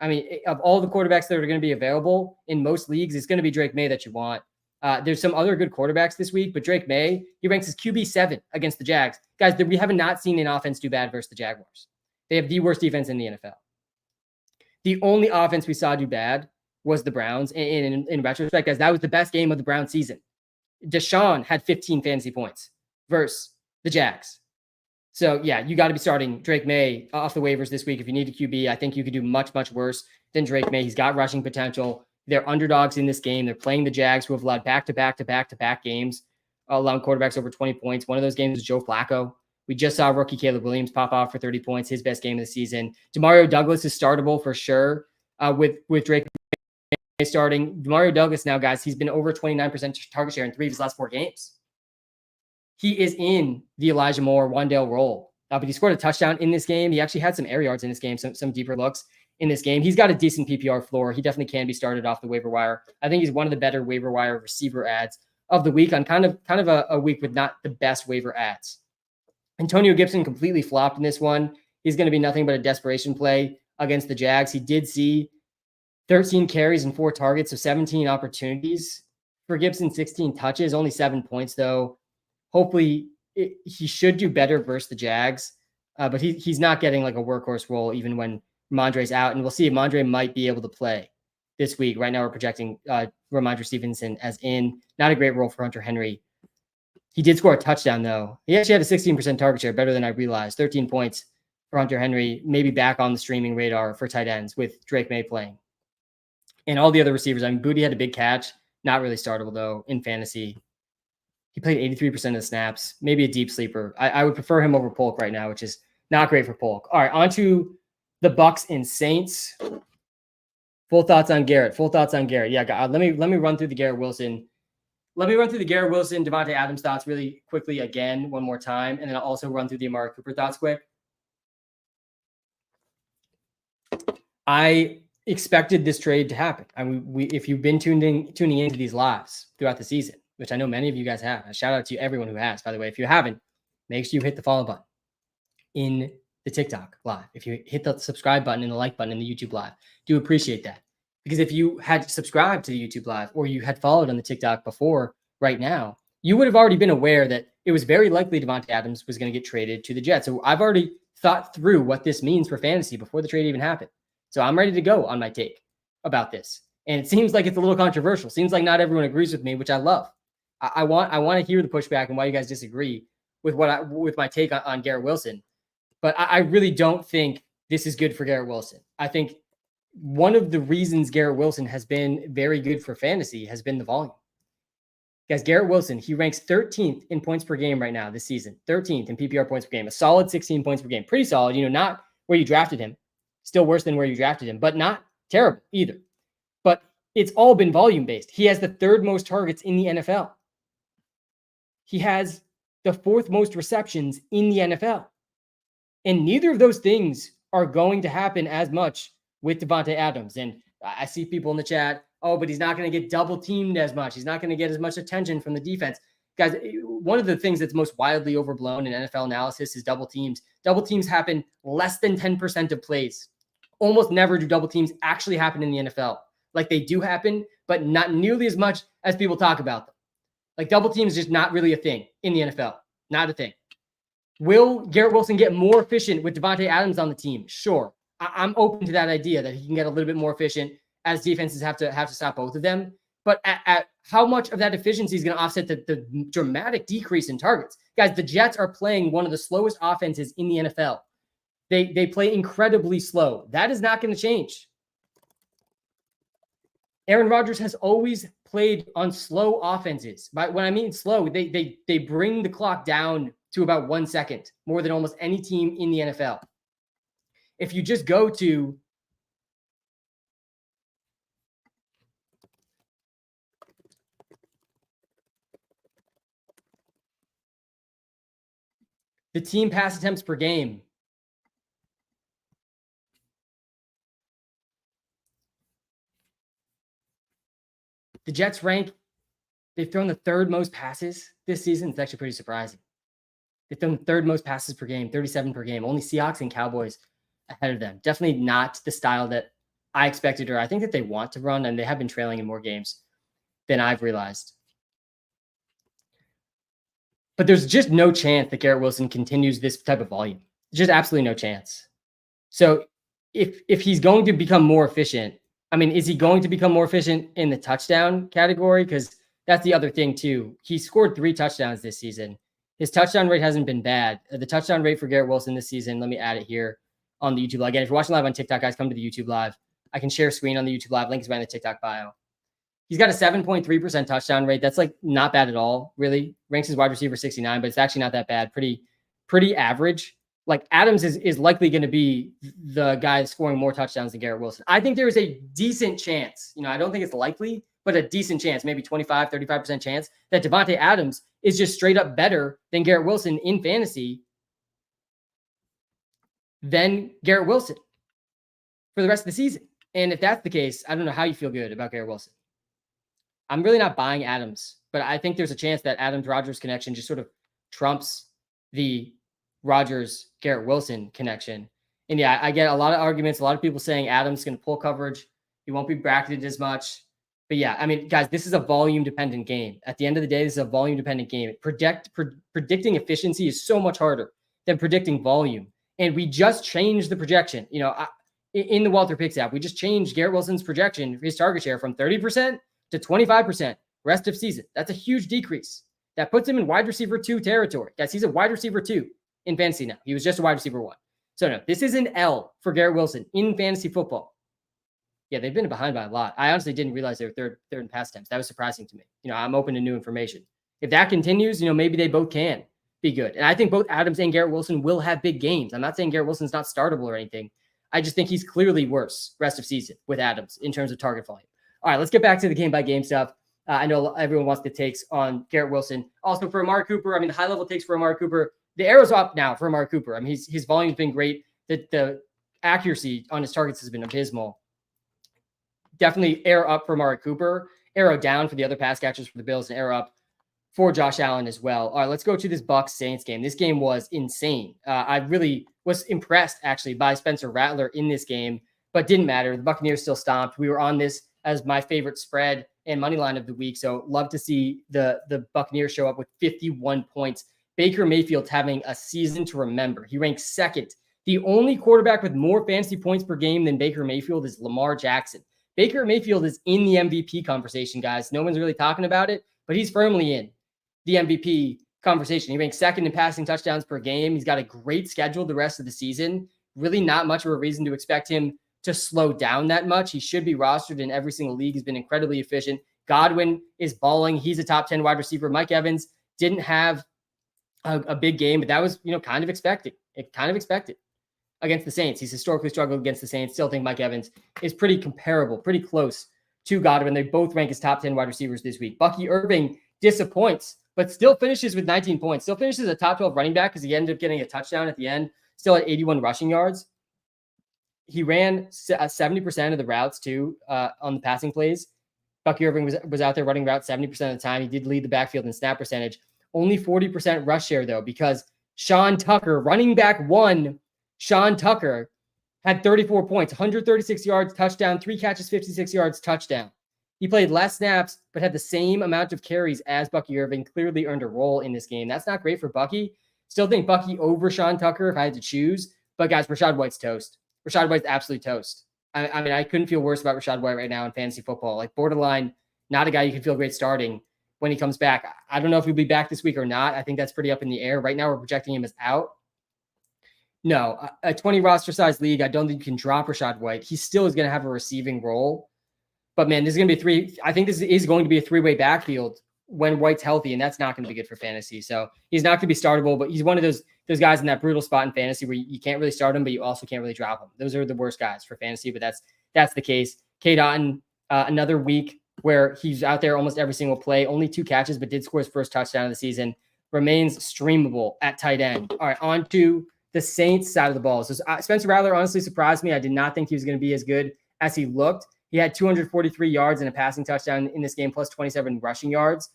I mean, of all the quarterbacks that are going to be available in most leagues, it's going to be Drake Maye that you want. There's some other good quarterbacks this week, but Drake Maye, he ranks as QB7 against the Jags. Guys, we have not seen an offense do bad versus the Jaguars. They have the worst defense in the NFL. The only offense we saw do bad was the Browns. In retrospect, guys, that was the best game of the Browns season. Deshaun had 15 fantasy points versus the Jags. So, yeah, you got to be starting Drake Maye off the waivers this week. If you need a QB, I think you could do much, much worse than Drake Maye. He's got rushing potential. They're underdogs in this game. They're playing the Jags, who have allowed back-to-back games allowing quarterbacks over 20 points. One of those games was Joe Flacco. We just saw rookie Caleb Williams pop off for 30 points, his best game of the season. Demario Douglas is startable for sure with Drake Maye starting. Demario Douglas now, guys, he's been over 29% target share in 3 of his last 4 games. He is in the Elijah Moore, Wan'Dale role. But he scored a touchdown in this game. He actually had some air yards in this game, some deeper looks in this game. He's got a decent PPR floor. He definitely can be started off the waiver wire. I think he's one of the better waiver wire receiver ads of the week on kind of a week with not the best waiver ads. Antonio Gibson completely flopped in this one. He's going to be nothing but a desperation play against the Jags. He did see 13 carries and 4 targets, so 17 opportunities for Gibson, 16 touches, only 7 points though. Hopefully he should do better versus the Jags, but he's not getting like a workhorse role even when Ramondre's out. And we'll see if Ramondre might be able to play this week. Right now we're projecting Ramondre Stevenson as in. Not a great role for Hunter Henry. He did score a touchdown though. He actually had a 16% target share, better than I realized. 13 points for Hunter Henry, maybe back on the streaming radar for tight ends with Drake Maye playing. And all the other receivers, I mean, Booty had a big catch, not really startable though in fantasy. He played 83% of the snaps, maybe a deep sleeper. I would prefer him over Polk right now, which is not great for Polk. All right, on to the Bucks and Saints. Full thoughts on Garrett. Yeah, let me run through the Garrett Wilson. Devontae Adams thoughts really quickly again, one more time, and then I'll also run through the Amari Cooper thoughts quick. I expected this trade to happen. I mean, if you've been tuning into these lives throughout the season, which I know many of you guys have. A shout out to everyone who has, by the way. If you haven't, make sure you hit the follow button in the TikTok live. If you hit the subscribe button and the like button in the YouTube live, do appreciate that. Because if you had subscribed to the YouTube live or you had followed on the TikTok before right now, you would have already been aware that it was very likely Davante Adams was going to get traded to the Jets. So I've already thought through what this means for fantasy before the trade even happened. So I'm ready to go on my take about this. And it seems like it's a little controversial. Seems like not everyone agrees with me, which I love. I want to hear the pushback and why you guys disagree with with my take on Garrett Wilson. But I really don't think this is good for Garrett Wilson. I think one of the reasons Garrett Wilson has been very good for fantasy has been the volume. Guys, Garrett Wilson, he ranks 13th in points per game right now this season. 13th in PPR points per game. A solid 16 points per game. Pretty solid. Not where you drafted him. Still worse than where you drafted him, but not terrible either. But it's all been volume-based. He has the 3rd most targets in the NFL. He has the 4th most receptions in the NFL. And neither of those things are going to happen as much with Davante Adams. And I see people in the chat, oh, but he's not going to get double teamed as much. He's not going to get as much attention from the defense. Guys, one of the things that's most widely overblown in NFL analysis is double teams. Double teams happen less than 10% of plays. Almost never do double teams actually happen in the NFL. Like they do happen, but not nearly as much as people talk about them. Like double teams is just not really a thing in the NFL. Not a thing. Will Garrett Wilson get more efficient with Davante Adams on the team? Sure. I'm open to that idea that he can get a little bit more efficient as defenses have to stop both of them. But at how much of that efficiency is going to offset the dramatic decrease in targets? Guys, the Jets are playing one of the slowest offenses in the NFL. They play incredibly slow. That is not going to change. Aaron Rodgers has always played on slow offenses. But when I mean slow, they bring the clock down to about 1 second, more than almost any team in the NFL. If you just go to the team pass attempts per game, the Jets they've thrown the 3rd most passes this season. It's actually pretty surprising. They've thrown the 3rd most passes per game, 37 per game. Only Seahawks and Cowboys ahead of them. Definitely not the style that I expected, or I think that they want to run, and they have been trailing in more games than I've realized. But there's just no chance that Garrett Wilson continues this type of volume. Just absolutely no chance. So if he's going to become more efficient, I mean, is he going to become more efficient in the touchdown category? Because that's the other thing too. He scored 3 touchdowns this season. His touchdown rate hasn't been bad. The touchdown rate for Garrett Wilson this season, let me add it here on the YouTube live. Again, if you're watching live on TikTok, guys, come to the YouTube live. I can share screen on the YouTube live. Link is right in the TikTok bio. He's got a 7.3% touchdown rate. That's like not bad at all, really. Ranks as wide receiver 69, but it's actually not that bad. Pretty average. Like Adams is likely going to be the guy scoring more touchdowns than Garrett Wilson. I think there is a decent chance, I don't think it's likely, but a decent chance, maybe 25, 35% chance that Devontae Adams is just straight up better than Garrett Wilson in fantasy than Garrett Wilson for the rest of the season. And if that's the case, I don't know how you feel good about Garrett Wilson. I'm really not buying Adams, but I think there's a chance that Adams-Rodgers connection just sort of trumps the Rodgers-Garrett Wilson connection. And yeah, I get a lot of arguments, a lot of people saying Adams is going to pull coverage. He won't be bracketed as much. But yeah, I mean, guys, this is a volume-dependent game. At the end of the day, this is a volume-dependent game. Predicting efficiency is so much harder than predicting volume. And we just changed the projection. In the Walter Picks app, we just changed Garrett Wilson's projection for his target share from 30% to 25% rest of season. That's a huge decrease. That puts him in wide receiver 2 territory. Guys, he's a wide receiver 2 in fantasy now. He was just a wide receiver 1. So no, this is an L for Garrett Wilson in fantasy football. Yeah, they've been behind by a lot. I honestly didn't realize they were third in pass attempts. That was surprising to me. I'm open to new information. If that continues, maybe they both can be good. And I think both Adams and Garrett Wilson will have big games. I'm not saying Garrett Wilson's not startable or anything. I just think he's clearly worse rest of season with Adams in terms of target volume. All right, let's get back to the game-by-game stuff. I know everyone wants the takes on Garrett Wilson. Also for Amari Cooper, the high-level takes for Amari Cooper, the arrow's up now for Amari Cooper. His volume's been great. The accuracy on his targets has been abysmal. Definitely arrow up for Amari Cooper, arrow down for the other pass catchers for the Bills, and arrow up for Josh Allen as well. All right, let's go to this Bucs-Saints game. This game was insane. I really was impressed, actually, by Spencer Rattler in this game, but didn't matter. The Buccaneers still stomped. We were on this as my favorite spread and money line of the week, so love to see the Buccaneers show up with 51 points. Baker Mayfield's having a season to remember. He ranks second. The only quarterback with more fantasy points per game than Baker Mayfield is Lamar Jackson. Baker Mayfield is in the MVP conversation, guys. No one's really talking about it, but he's firmly in the MVP conversation. He ranks second in passing touchdowns per game. He's got a great schedule the rest of the season. Really not much of a reason to expect him to slow down that much. He should be rostered in every single league. He's been incredibly efficient. Godwin is balling. He's a top 10 wide receiver. Mike Evans didn't have a big game, but that was, kind of expected. Against the Saints. He's historically struggled against the Saints. Still think Mike Evans is pretty comparable, pretty close to Godwin. They both rank as top 10 wide receivers this week. Bucky Irving disappoints, but still finishes with 19 points. Still finishes a top 12 running back because he ended up getting a touchdown at the end. Still at 81 rushing yards. He ran 70% of the routes too on the passing plays. Bucky Irving was out there running routes 70% of the time. He did lead the backfield in snap percentage. Only 40% rush share though, because Sean Tucker, running back 1, Sean Tucker had 34 points, 136 yards, touchdown, 3 catches, 56 yards, touchdown. He played less snaps, but had the same amount of carries as Bucky Irving, clearly earned a role in this game. That's not great for Bucky. Still think Bucky over Sean Tucker if I had to choose. But guys, Rachaad White's toast. Rachaad White's absolute toast. I couldn't feel worse about Rachaad White right now in fantasy football. Like borderline, not a guy you can feel great starting when he comes back. I don't know if he'll be back this week or not. I think that's pretty up in the air. Right now, we're projecting him as out. No, a 20 roster size league, I don't think you can drop Rachaad White. He still is going to have a receiving role. But man, this is going to be I think this is going to be a 3-way backfield when White's healthy, and that's not going to be good for fantasy. So he's not going to be startable, but he's one of those guys in that brutal spot in fantasy where you can't really start him, but you also can't really drop him. Those are the worst guys for fantasy, but that's the case. Cade Otton, another week where he's out there almost every single play, only 2 catches, but did score his first touchdown of the season, remains streamable at tight end. All right, on to the Saints side of the ball. So Spencer Rattler honestly surprised me. I did not think he was going to be as good as he looked. He had 243 yards and a passing touchdown in this game, plus 27 rushing yards.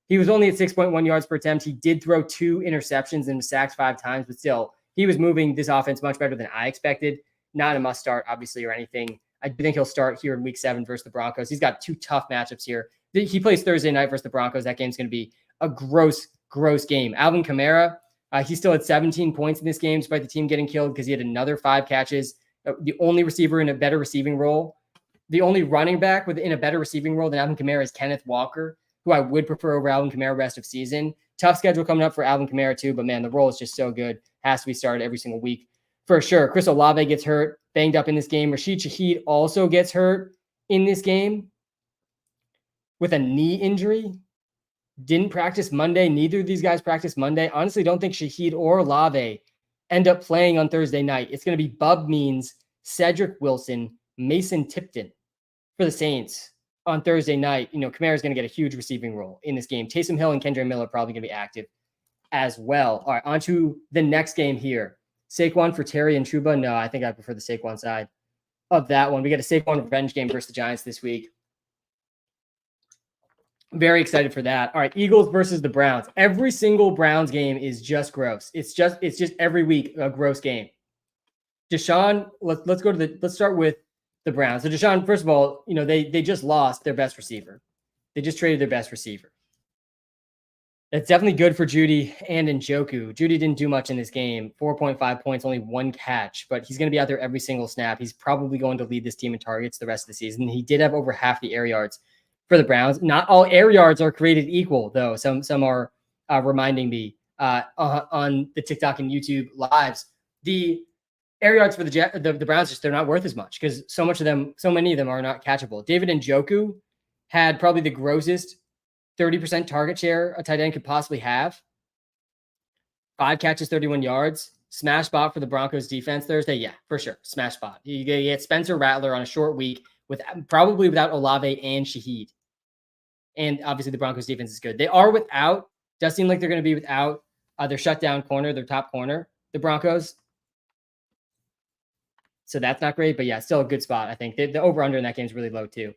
He was only at 6.1 yards per attempt. He did throw 2 interceptions and was sacked 5 times, but still, he was moving this offense much better than I expected. Not a must start, obviously, or anything. I do think he'll start here in week 7 versus the Broncos. He's got 2 tough matchups here. He plays Thursday night versus the Broncos. That game's going to be a gross game. Alvin Kamara, he still had 17 points in this game, despite the team getting killed because he had another 5 catches. The only receiver in a better receiving role. The only running back within a better receiving role than Alvin Kamara is Kenneth Walker, who I would prefer over Alvin Kamara rest of season. Tough schedule coming up for Alvin Kamara too, but man, the role is just so good. Has to be started every single week for sure. Chris Olave gets hurt, banged up in this game. Rashid Shaheed also gets hurt in this game. with a knee injury. Didn't practice Monday. Neither of these guys practiced Monday. Honestly, don't think Shaheed or Olave end up playing on Thursday night. It's going to be Bub Means, Cedric Wilson, Mason Tipton for the Saints on Thursday night. Kamara's going to get a huge receiving role in this game. Taysom Hill and Kendre Miller are probably going to be active as well. All right, on to the next game here. Saquon for Terry and Chuba. No, I think I prefer the Saquon side of that one. We got a Saquon revenge game versus the Giants this week. Very excited for that. All right, Eagles versus the Browns. Every single Browns game is just gross. It's just every week a gross game. Deshaun, let's start with the Browns. So Deshaun, first of all, they just lost their best receiver. They just traded their best receiver. It's definitely good for Judy and Njoku. Judy didn't do much in this game. 4.5 points, only one catch, but he's going to be out there every single snap. He's probably going to lead this team in targets the rest of the season. He did have over half the air yards for the Browns. Not all air yards are created equal, though. Some are reminding me on the TikTok and YouTube lives. The air yards for the Browns, they're not worth as much because so many of them are not catchable. David Njoku had probably the grossest 30% target share a tight end could possibly have. 5 catches, 31 yards. Smash spot for the Broncos defense Thursday. Yeah, for sure. Smash spot. You get Spencer Rattler on a short week probably without Olave and Shaheed. And obviously the Broncos defense is good. They are without, does seem like they're going to be without their shutdown corner, their top corner, the Broncos. So that's not great, but yeah, still a good spot. I think the over-under in that game is really low too.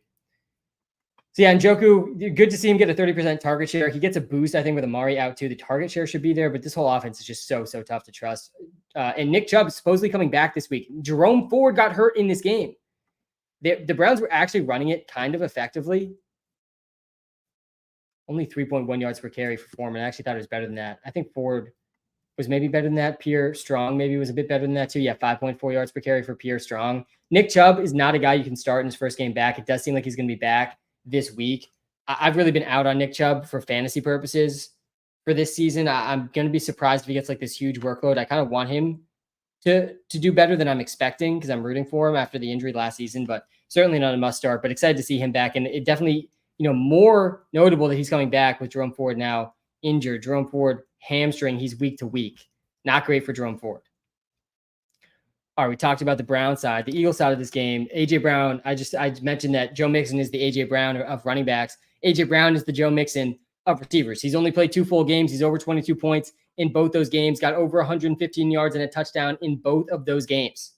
So yeah, Njoku, good to see him get a 30% target share. He gets a boost, I think, with Amari out too. The target share should be there, but this whole offense is just so tough to trust. And Nick Chubb is supposedly coming back this week. Jerome Ford got hurt in this game. The Browns were actually running it kind of effectively. Only 3.1 yards per carry for Foreman. I actually thought it was better than that. I think Ford was maybe better than that. Pierre Strong maybe was a bit better than that too. Yeah, 5.4 yards per carry for Pierre Strong. Nick Chubb is not a guy you can start in his first game back. It does seem like he's going to be back this week. I've really been out on Nick Chubb for fantasy purposes for this season. I'm going to be surprised if he gets like this huge workload. I kind of want him to do better than I'm expecting because I'm rooting for him after the injury last season, but certainly not a must start, but excited to see him back. And it definitely, more notable that he's coming back with Jerome Ford now injured. Jerome Ford hamstring, he's week to week. Not great for Jerome Ford. All right, we talked about the Brown side. The Eagle side of this game, A.J. Brown, I mentioned that Joe Mixon is the A.J. Brown of running backs. A.J. Brown is the Joe Mixon of receivers. He's only played 2 full games. He's over 22 points in both those games, got over 115 yards and a touchdown in both of those games.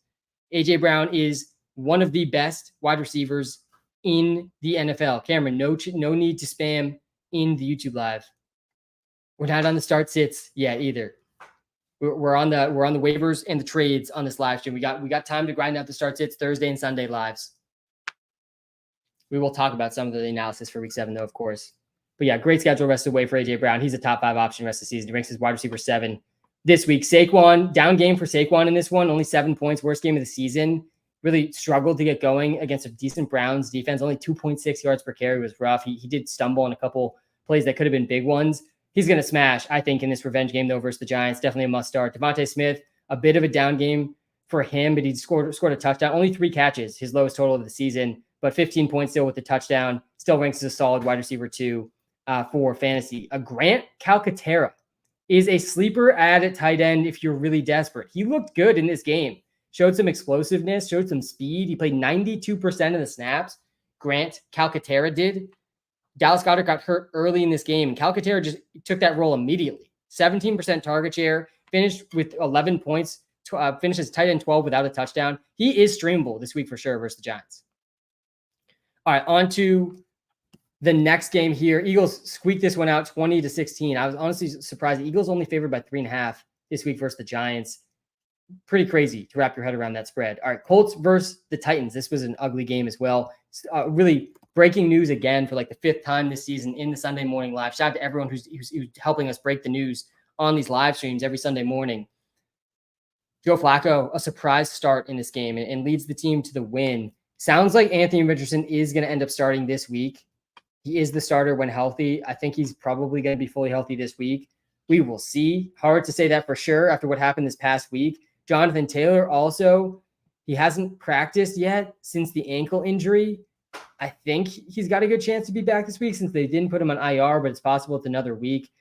A.J. Brown is one of the best wide receivers in the NFL. Cameron, no need to spam in the YouTube live. We're not on the start sits yet either. We're on the waivers and the trades on this live stream. We got time to grind out the start sits Thursday and Sunday lives. We will talk about some of the analysis for week 7 though, of course. But yeah, great schedule rest of the way for A.J. Brown. He's a top 5 option rest of the season. He ranks as wide receiver 7 this week. Saquon, down game for Saquon in this one. Only 7 points, worst game of the season. Really struggled to get going against a decent Browns defense. Only 2.6 yards per carry was rough. He did stumble on a couple plays that could have been big ones. He's going to smash, I think, in this revenge game, though, versus the Giants. Definitely a must start. Devontae Smith, a bit of a down game for him, but he scored a touchdown. Only 3 catches, his lowest total of the season, but 15 points still with the touchdown. Still ranks as a solid wide receiver 2 for fantasy. Grant Calcaterra is a sleeper at tight end if you're really desperate. He looked good in this game. Showed some explosiveness, showed some speed. He played 92% of the snaps. Grant Calcaterra did. Dallas Goedert got hurt early in this game, and Calcaterra just took that role immediately. 17% target share, finished with 11 points, finishes tight end 12 without a touchdown. He is streamable this week for sure versus the Giants. All right, on to the next game here. Eagles squeaked this one out 20-16. I was honestly surprised. The Eagles only favored by 3.5 this week versus the Giants. Pretty crazy to wrap your head around that spread. All right, Colts versus the Titans. This was an ugly game as well. Really breaking news again for like the 5th time this season in the Sunday morning live. Shout out to everyone who's helping us break the news on these live streams every Sunday morning. Joe Flacco, a surprise start in this game and leads the team to the win. Sounds like Anthony Richardson is going to end up starting this week. He is the starter when healthy. I think he's probably going to be fully healthy this week. We will see. Hard to say that for sure after what happened this past week. Jonathan Taylor also, he hasn't practiced yet since the ankle injury. I think he's got a good chance to be back this week since they didn't put him on IR, but it's possible it's another week.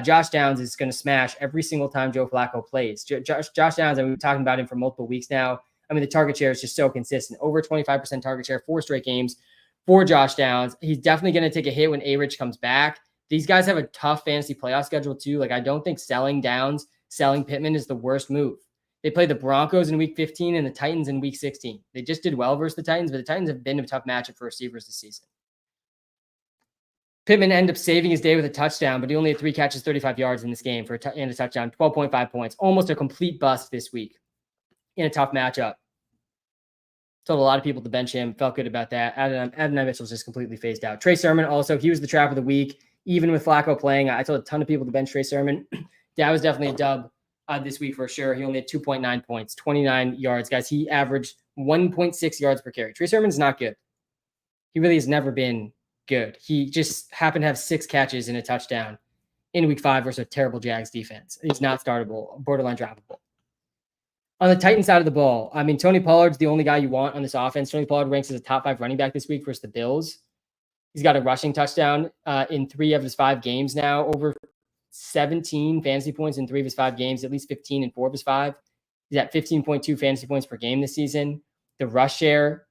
Josh Downs is going to smash every single time Joe Flacco plays. Josh Downs, we've been talking about him for multiple weeks now. I mean, the target share is just so consistent. Over 25% target share, 4 straight games for Josh Downs. He's definitely going to take a hit when A-Rich comes back. These guys have a tough fantasy playoff schedule too. Like, I don't think selling Downs, selling Pittman is the worst move. They played the Broncos in week 15 and the Titans in week 16. They just did well versus the Titans, but the Titans have been a tough matchup for receivers this season. Pittman ended up saving his day with a touchdown, but he only had 3 catches, 35 yards in this game and a touchdown, 12.5 points. Almost a complete bust this week in a tough matchup. Told a lot of people to bench him. Felt good about that. Adonai Mitchell's just completely phased out. Trey Sermon also, he was the trap of the week. Even with Flacco playing, I told a ton of people to bench Trey Sermon. That was definitely a dub this week for sure. He only had 2.9 points, 29 yards. Guys, he averaged 1.6 yards per carry. Trey Sermon's not good. He really has never been good. He just happened to have 6 catches and a touchdown in week 5 versus a terrible Jags defense. He's not startable, borderline droppable. On the Titan side of the ball, I mean, Tony Pollard's the only guy you want on this offense. Tony Pollard ranks as a top 5 running back this week versus the Bills. He's got a rushing touchdown in 3 of his 5 games now, over 17 fantasy points in 3 of his 5 games, at least 15 in 4 of his 5. He's at 15.2 fantasy points per game this season. The rush share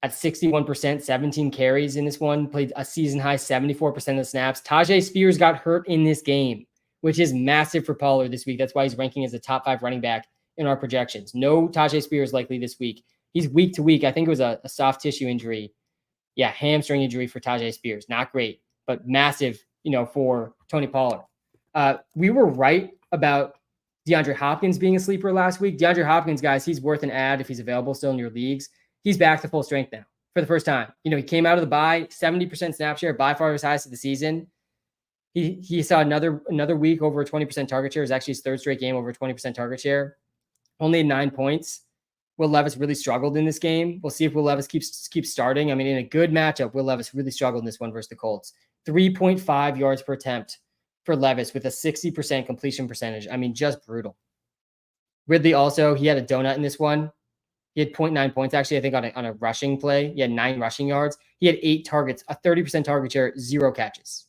at 61%, 17 carries in this one, played a season high 74% of the snaps. Tajay Spears got hurt in this game, which is massive for Pollard this week. That's why he's ranking as a top 5 running back in our projections. No Tajay Spears likely this week. He's week to week. I think it was a soft tissue injury. Yeah, hamstring injury for Tajay Spears. Not great, but massive, for Tony Pollard. We were right about DeAndre Hopkins being a sleeper last week. DeAndre Hopkins, guys, he's worth an ad if he's available still in your leagues. He's back to full strength now for the first time. He came out of the bye, 70% snap share, by far his highest of the season. He saw another week over a 20% target share. It was actually his 3rd straight game over a 20% target share. Only had 9 points. Will Levis really struggled in this game. We'll see if Will Levis keeps starting. I mean, in a good matchup, Will Levis really struggled in this one versus the Colts. 3.5 yards per attempt for Levis with a 60% completion percentage. I mean, just brutal. Ridley also, he had a donut in this one. He had 0.9 points, actually, I think, on a rushing play. He had 9 rushing yards. He had 8 targets, a 30% target share, 0 catches.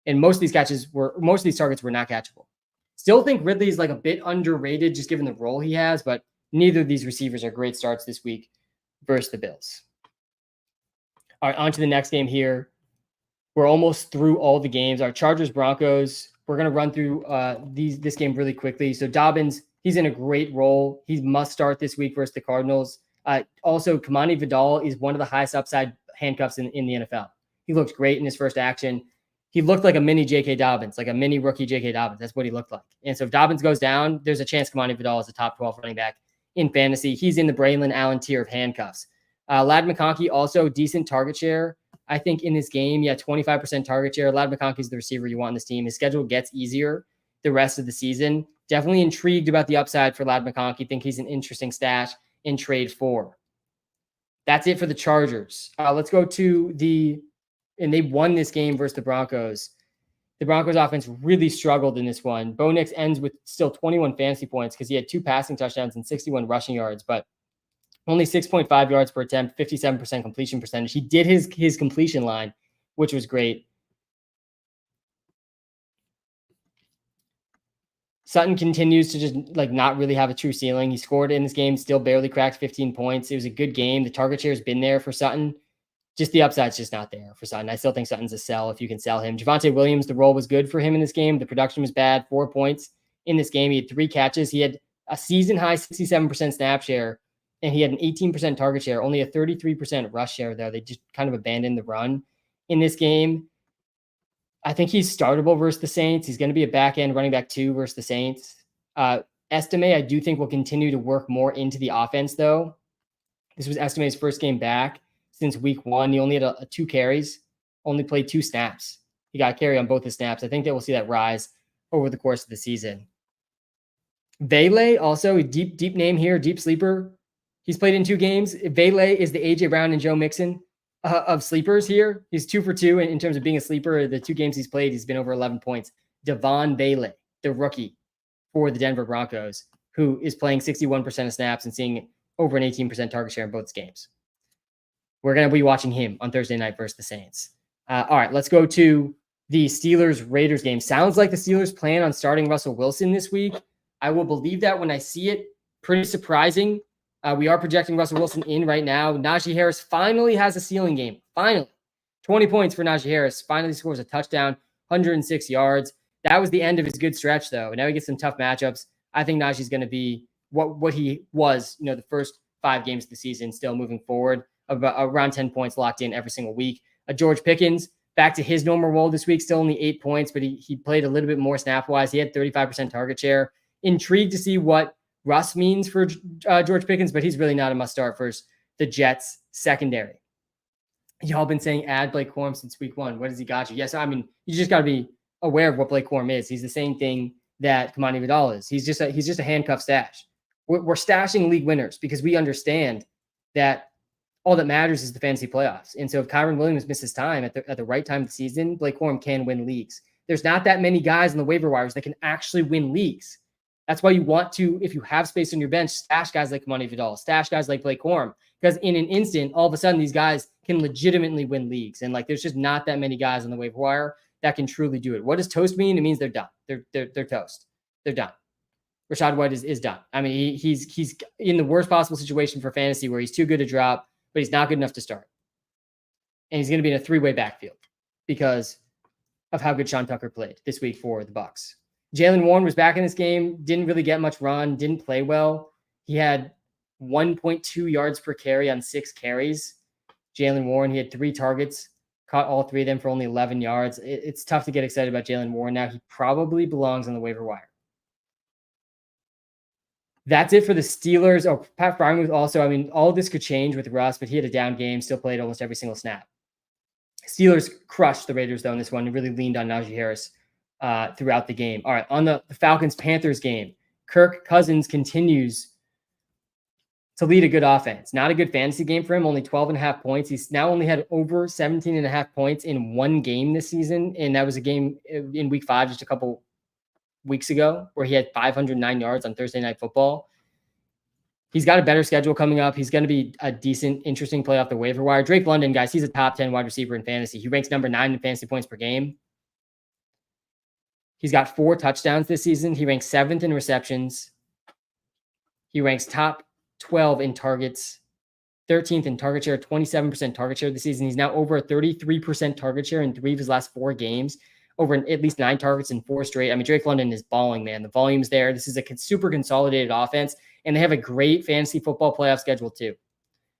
And most of these targets were not catchable. Still think Ridley is like a bit underrated just given the role he has, but neither of these receivers are great starts this week versus the Bills. All right, on to the next game here. We're almost through all the games. Our Chargers-Broncos, we're going to run through this game really quickly. So Dobbins, he's in a great role. He must start this week versus the Cardinals. Also, Kamani Vidal is one of the highest upside handcuffs in the NFL. He looked great in his first action. He looked like a mini J.K. Dobbins, like a mini rookie J.K. Dobbins. That's what he looked like. And so if Dobbins goes down, there's a chance Kamani Vidal is a top 12 running back in fantasy. He's in the Braylon Allen tier of handcuffs. Ladd McConkey, also decent target share. I think in this game, 25% target share. Ladd McConkey is the receiver you want in this team. His schedule gets easier the rest of the season. Definitely intrigued about the upside for Ladd McConkey. Think he's an interesting stash in trade 4. That's it for the Chargers. Let's go to and they won this game versus the Broncos. The Broncos offense really struggled in this one. Bo Nix ends with still 21 fantasy points because he had 2 passing touchdowns and 61 rushing yards, but only 6.5 yards per attempt, 57% completion percentage. He did his completion line, which was great. Sutton continues to just not really have a true ceiling. He scored in this game, still barely cracked 15 points. It was a good game. The target share has been there for Sutton. Just the upside's just not there for Sutton. I still think Sutton's a sell if you can sell him. Javonte Williams, the role was good for him in this game. The production was bad, 4 points in this game. He had 3 catches. He had a season-high 67% snap share, and he had an 18% target share, only a 33% rush share there. They just kind of abandoned the run in this game. I think he's startable versus the Saints. He's going to be a back-end running back 2 versus the Saints. Estime, I do think, will continue to work more into the offense, though. This was Estime's first game back since week 1. He only had 2 carries, only played 2 snaps. He got a carry on both his snaps. I think that we'll see that rise over the course of the season. Vele, also a deep name here, deep sleeper. He's played in 2 games. Vele is the A.J. Brown and Joe Mixon of sleepers here. He's 2 for 2 in terms of being a sleeper. The 2 games he's played, he's been over 11 points. Devon Vele, the rookie for the Denver Broncos, who is playing 61% of snaps and seeing over an 18% target share in both games. we're going to be watching him on Thursday night versus the Saints. All right, let's go to the Steelers-Raiders game. Sounds like the Steelers plan on starting Russell Wilson this week. I will believe that when I see it. Pretty surprising. We are projecting Russell Wilson in right now. Najee Harris finally has a ceiling game. Finally. 20 points for Najee Harris. Finally scores a touchdown, 106 yards. That was the end of his good stretch, though. Now he gets some tough matchups. I think Najee's going to be what he was, the first 5 games of the season, still moving forward, about around 10 points locked in every single week. George Pickens, back to his normal role this week, still only 8 points, but he played a little bit more snap-wise. He had 35% target share. Intrigued to see what Russ means for George Pickens, but he's really not a must-start for the Jets secondary. Y'all been saying add Blake Corum since week 1. What has he got you? Yes, I mean, you just got to be aware of what Blake Corum is. He's the same thing that Kamani Vidal is. He's just a handcuff stash. We're stashing league winners because we understand that all that matters is the fantasy playoffs. And so if Kyron Williams misses time at the right time of the season, Blake Corum can win leagues. There's not that many guys on the waiver wires that can actually win leagues. That's why you want to, if you have space on your bench, stash guys like Kamani Vidal, stash guys like Blake Corum, because in an instant, all of a sudden, these guys can legitimately win leagues. And there's just not that many guys on the waiver wire that can truly do it. What does toast mean? It means they're done. They're toast. They're done. Rashad White is done. I mean, he's in the worst possible situation for fantasy where he's too good to drop, but he's not good enough to start. And he's going to be in a 3-way backfield because of how good Sean Tucker played this week for the Bucs. Jaylen Warren was back in this game, didn't really get much run, didn't play well. He had 1.2 yards per carry on 6 carries. Jaylen Warren, he had 3 targets, caught all 3 of them for only 11 yards. It's tough to get excited about Jaylen Warren now. He probably belongs on the waiver wire. That's it for the Steelers. Oh, Pat Freiermuth also, I mean, all of this could change with Russ, but he had a down game, still played almost every single snap. Steelers crushed the Raiders, though, in this one. They really leaned on Najee Harris throughout the game. All right, on the Falcons-Panthers game, Kirk Cousins continues to lead a good offense. Not a good fantasy game for him, only 12.5 points. He's now only had over 17.5 points in one game this season, and that was a game in week 5 just a couple weeks ago where he had 509 yards on Thursday Night Football. He's got a better schedule coming up. He's going to be a decent, interesting play off the waiver wire. Drake London, guys, he's a top 10 wide receiver in fantasy. He ranks number 9 in fantasy points per game. He's got 4 touchdowns this season. He ranks 7th in receptions. He ranks top 12 in targets, 13th in target share, 27% target share this season. He's now over a 33% target share in 3 of his last 4 games, over at least 9 targets in 4 straight. I mean, Drake London is balling, man. The volume's there. This is a super consolidated offense, and they have a great fantasy football playoff schedule too.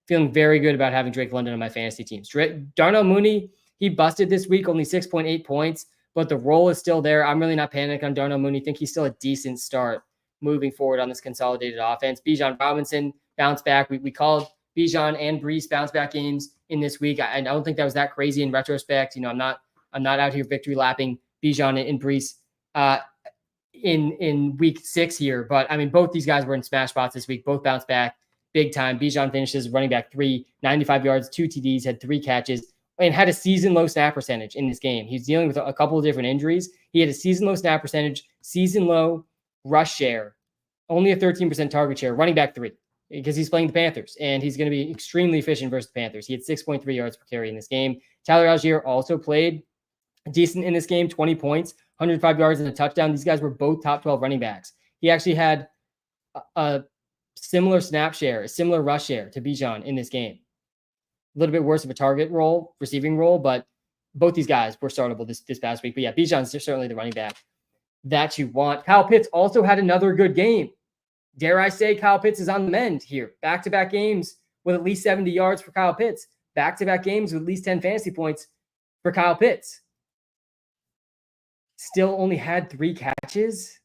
Feeling very good about having Drake London on my fantasy teams. Darnell Mooney, he busted this week, only 6.8 points, but the role is still there. I'm really not panicked on Darnell Mooney. I think he's still a decent start moving forward on this consolidated offense. Bijan Robinson bounced back. We called Bijan and Brees bounce back games in this week. I don't think that was that crazy in retrospect. I'm not out here victory lapping Bijan and Brees in week 6 here. But I mean, both these guys were in smash spots this week. Both bounced back big time. Bijan finishes running back 3, 95 yards, 2 TDs, had 3 catches, and had a season low snap percentage in this game. He's dealing with a couple of different injuries. He had a season low snap percentage, season low rush share, only a 13% target share, running back 3, because he's playing the Panthers, and he's going to be extremely efficient versus the Panthers. He had 6.3 yards per carry in this game. Tyler Algier also played decent in this game, 20 points, 105 yards and a touchdown. These guys were both top 12 running backs. He actually had a similar snap share, a similar rush share to Bijan in this game. A little bit worse of a target role, receiving role, but both these guys were startable this past week. But yeah, Bijan's certainly the running back that you want. Kyle Pitts also had another good game. Dare I say Kyle Pitts is on the mend here. Back-to-back games with at least 70 yards for Kyle Pitts. Back-to-back games with at least 10 fantasy points for Kyle Pitts. Still only had 3 catches.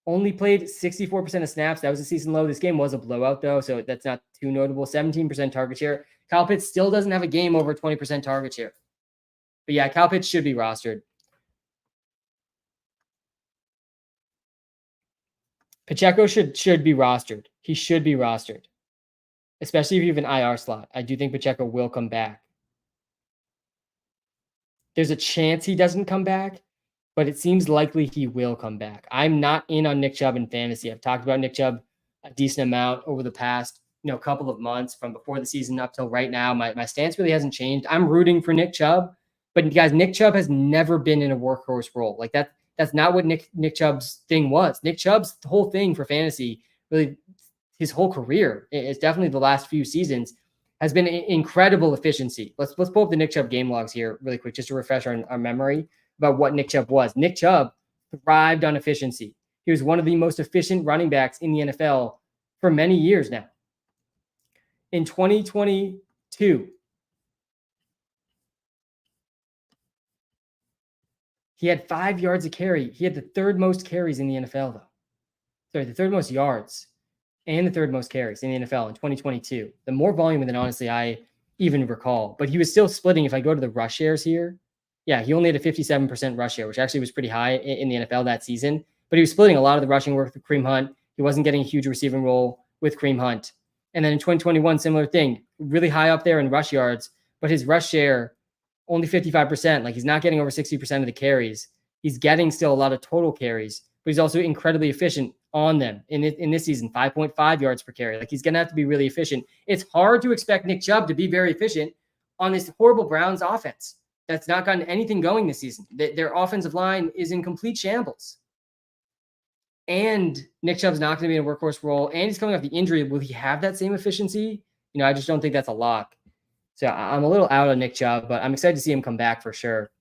Only played 64% of snaps. That was a season low. This game was a blowout, though, so that's not too notable. 17% target share. Kyle Pitts still doesn't have a game over 20% target share. But yeah, Kyle Pitts should be rostered. Pacheco should be rostered. He should be rostered, especially if you have an IR slot. I do think Pacheco will come back. There's a chance he doesn't come back, but it seems likely he will come back. I'm not in on Nick Chubb in fantasy. I've talked about Nick Chubb a decent amount over the past couple of months from before the season up till right now, my stance really hasn't changed. I'm rooting for Nick Chubb, but guys, Nick Chubb has never been in a workhorse role. Like that's not what Nick Chubb's thing was. Nick Chubb's whole thing for fantasy, really his whole career, it's definitely the last few seasons, has been incredible efficiency. Let's pull up the Nick Chubb game logs here really quick, just to refresh our memory about what Nick Chubb was. Nick Chubb thrived on efficiency. He was one of the most efficient running backs in the NFL for many years now. In 2022, he had 5 yards a carry. He had the third most carries in the NFL, though. Sorry, the third most yards and the third most carries in the NFL in 2022. The more volume than honestly I even recall. But he was still splitting. If I go to the rush shares here, yeah, he only had a 57% rush share, which actually was pretty high in the NFL that season. But he was splitting a lot of the rushing work with Kareem Hunt. He wasn't getting a huge receiving role with Kareem Hunt. And then in 2021, similar thing, really high up there in rush yards, but his rush share only 55%. Like he's not getting over 60% of the carries. He's getting still a lot of total carries, but he's also incredibly efficient on them in this season, 5.5 yards per carry. Like he's going to have to be really efficient. It's hard to expect Nick Chubb to be very efficient on this horrible Browns offense that's not gotten anything going this season. Their offensive line is in complete shambles. And Nick Chubb's not going to be in a workhorse role, and he's coming off the injury. Will he have that same efficiency? I just don't think that's a lock. So I'm a little out on Nick Chubb, but I'm excited to see him come back for sure.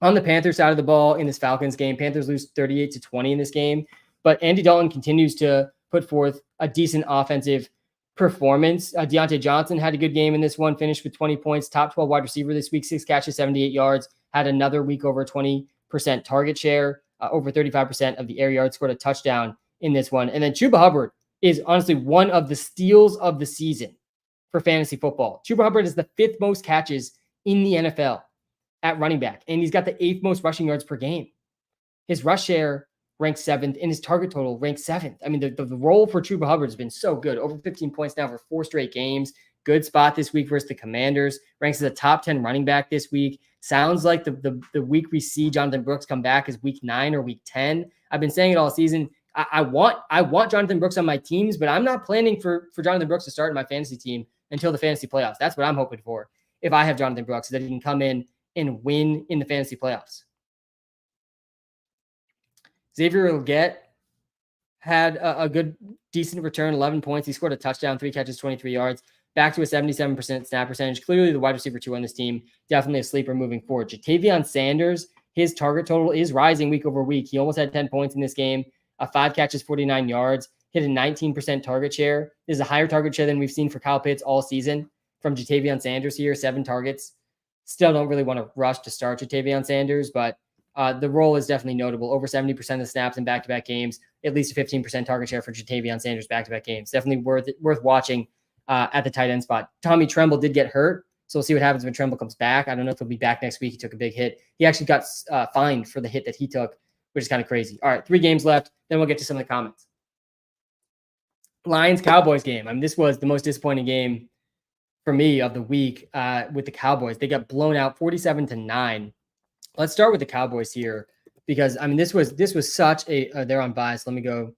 On the Panthers side of the ball in this Falcons game, Panthers lose 38-20 in this game, but Andy Dalton continues to put forth a decent offensive performance. Deontay Johnson had a good game in this one, finished with 20 points, top 12 wide receiver this week, 6 catches, 78 yards, had another week over 20% target share, over 35% of the air yards, scored a touchdown in this one. And then Chuba Hubbard is honestly one of the steals of the season for fantasy football. Chuba Hubbard is the 5th most catches in the NFL at running back, and he's got the 8th most rushing yards per game. His rush share ranks 7th, and his target total ranks 7th. I mean, the role for Chuba Hubbard has been so good. Over 15 points now for 4 straight games. Good spot this week versus the Commanders. Ranks as a top 10 running back this week. Sounds like the week we see Jonathan Brooks come back is week 9 or week 10. I've been saying it all season. I want Jonathan Brooks on my teams, but I'm not planning for Jonathan Brooks to start in my fantasy team until the fantasy playoffs. That's what I'm hoping for if I have Jonathan Brooks, so that he can come in and win in the fantasy playoffs. Xavier Legette had a good, decent return, 11 points. He scored a touchdown, 3 catches, 23 yards, back to a 77% snap percentage. Clearly the wide receiver 2 on this team, definitely a sleeper moving forward. Jatavion Sanders, his target total is rising week over week. He almost had 10 points in this game, 5 catches, 49 yards, hit a 19% target share. This is a higher target share than we've seen for Kyle Pitts all season from Jatavion Sanders here, 7 targets. Still don't really want to rush to start Jatavion Sanders, but the role is definitely notable. Over 70% of the snaps in back-to-back games, at least a 15% target share for Jatavion Sanders back-to-back games. Definitely worth watching at the tight end spot. Tommy Tremble did get hurt, so we'll see what happens when Tremble comes back. I don't know if he'll be back next week. He took a big hit. He actually got fined for the hit that he took, which is kind of crazy. All right, 3 games left. Then we'll get to some of the comments. Lions-Cowboys game. I mean, this was the most disappointing game for me of the week with the Cowboys. They got blown out 47-9. Let's start with the Cowboys here, because I mean, this was such a they're on bias. Let's go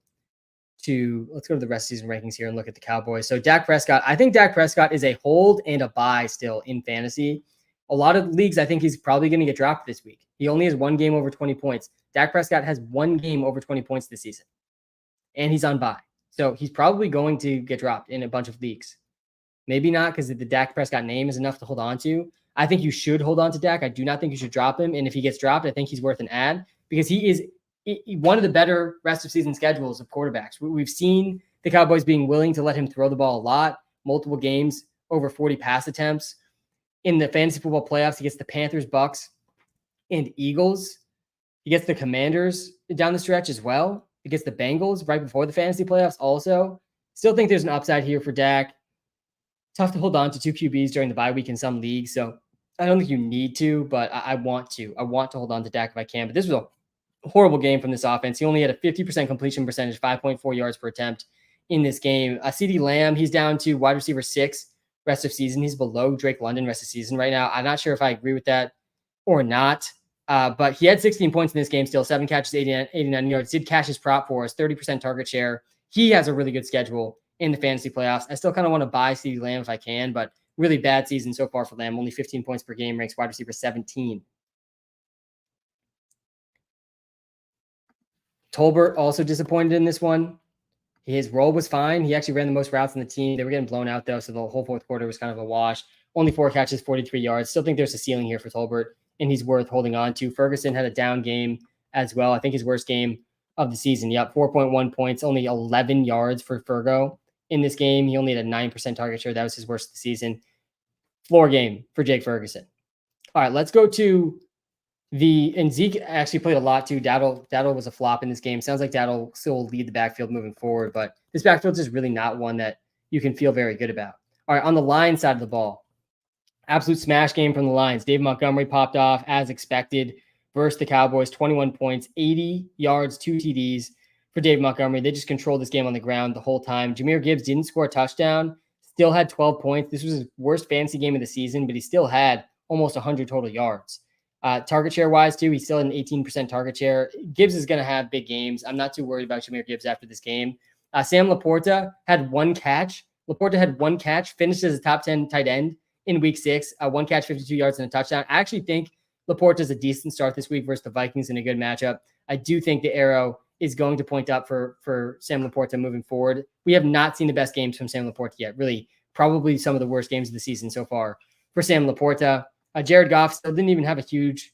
to the rest of season rankings here and look at the Cowboys. So Dak Prescott, I think Dak Prescott is a hold and a buy still in fantasy. A lot of leagues, I think he's probably going to get dropped this week. He only has 1 game over 20 points. Dak Prescott has 1 game over 20 points this season, and he's on bye. So he's probably going to get dropped in a bunch of leagues. Maybe not, because the Dak Prescott name is enough to hold on to. I think you should hold on to Dak. I do not think you should drop him. And if he gets dropped, I think he's worth an ad, because he is one of the better rest of season schedules of quarterbacks. We've seen the Cowboys being willing to let him throw the ball a lot, multiple games, over 40 pass attempts. In the fantasy football playoffs, he gets the Panthers, Bucks, and Eagles. He gets the Commanders down the stretch as well. He gets the Bengals right before the fantasy playoffs also. Still think there's an upside here for Dak. Tough to hold on to 2 QBs during the bye week in some leagues, so I don't think you need to, but I want to. I want to hold on to Dak if I can, but this was a horrible game from this offense. He only had a 50% completion percentage, 5.4 yards per attempt in this game. CeeDee Lamb, he's down to wide receiver 6 rest of season. He's below Drake London rest of season right now. I'm not sure if I agree with that or not, but he had 16 points in this game still, 7 catches, 89 yards, did cash his prop for us, 30% target share. He has a really good schedule in the fantasy playoffs. I still kind of want to buy CeeDee Lamb if I can, but really bad season so far for Lamb. Only 15 points per game, ranks wide receiver 17. Tolbert also disappointed in this one. His role was fine. He actually ran the most routes on the team. They were getting blown out, though, so the whole fourth quarter was kind of a wash. Only 4 catches, 43 yards. Still think there's a ceiling here for Tolbert, and he's worth holding on to. Ferguson had a down game as well. I think his worst game of the season. Yep, 4.1 points, only 11 yards for Fergo in this game. He only had a 9% target share. That was his worst of the season. Floor game for Jake Ferguson. All right, let's go to and Zeke actually played a lot too. Dowdle was a flop in this game. Sounds like Dowdle still will lead the backfield moving forward, but this backfield is really not one that you can feel very good about. All right, on the Lions side of the ball, absolute smash game from the Lions. Dave Montgomery popped off as expected versus the Cowboys. 21 points, 80 yards, 2 TDs for Dave Montgomery. They just controlled this game on the ground the whole time. Jahmyr Gibbs didn't score a touchdown, still had 12 points. This was his worst fantasy game of the season, but he still had almost 100 total yards. Target share wise too, he still had an 18% target share. Gibbs is going to have big games. I'm not too worried about Jahmyr Gibbs after this game. Sam Laporta had 1 catch. Laporta had 1 catch, finished as a top 10 tight end in week 6. 1 catch, 52 yards and a touchdown. I actually think Laporta is a decent start this week versus the Vikings in a good matchup. I do think the arrow is going to point up for Sam Laporta moving forward. We have not seen the best games from Sam Laporta yet. Really, probably some of the worst games of the season so far for Sam Laporta. Jared Goff still didn't even have a huge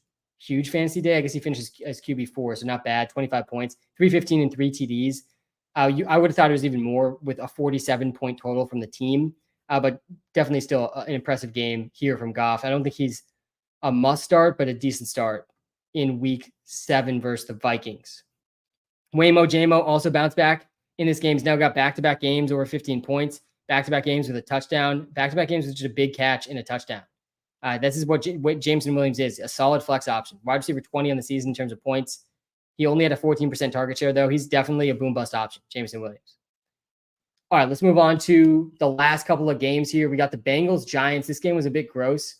fantasy day. I guess he finishes as QB4, so not bad. 25 points, 315 and 3 TDs. I would have thought it was even more with a 47-point total from the team, but definitely still an impressive game here from Goff. I don't think he's a must start, but a decent start in week 7 versus the Vikings. Waymo Jamo also bounced back in this game. He's now got back-to-back games over 15 points, back-to-back games with a touchdown, back-to-back games with just a big catch and a touchdown. This is what Jameson Williams is, a solid flex option. Wide receiver 20 on the season in terms of points. He only had a 14% target share, though. He's definitely a boom-bust option, Jameson Williams. All right, let's move on to the last couple of games here. We got the Bengals-Giants. This game was a bit gross.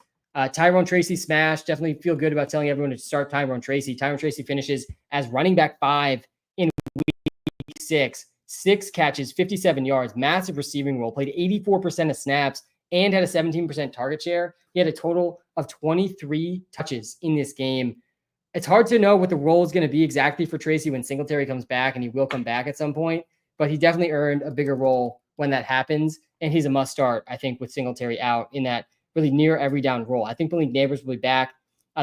Tyrone Tracy smash. Definitely feel good about telling everyone to start Tyrone Tracy. Tyrone Tracy finishes as running back 5 in week 6. 6 catches, 57 yards, massive receiving role, played 84% of snaps, and had a 17% target share. He had a total of 23 touches in this game. It's hard to know what the role is going to be exactly for Tracy when Singletary comes back, and he will come back at some point, but he definitely earned a bigger role when that happens, and he's a must start, I think, with Singletary out in that really near every down role. I think Malik Neighbors will be back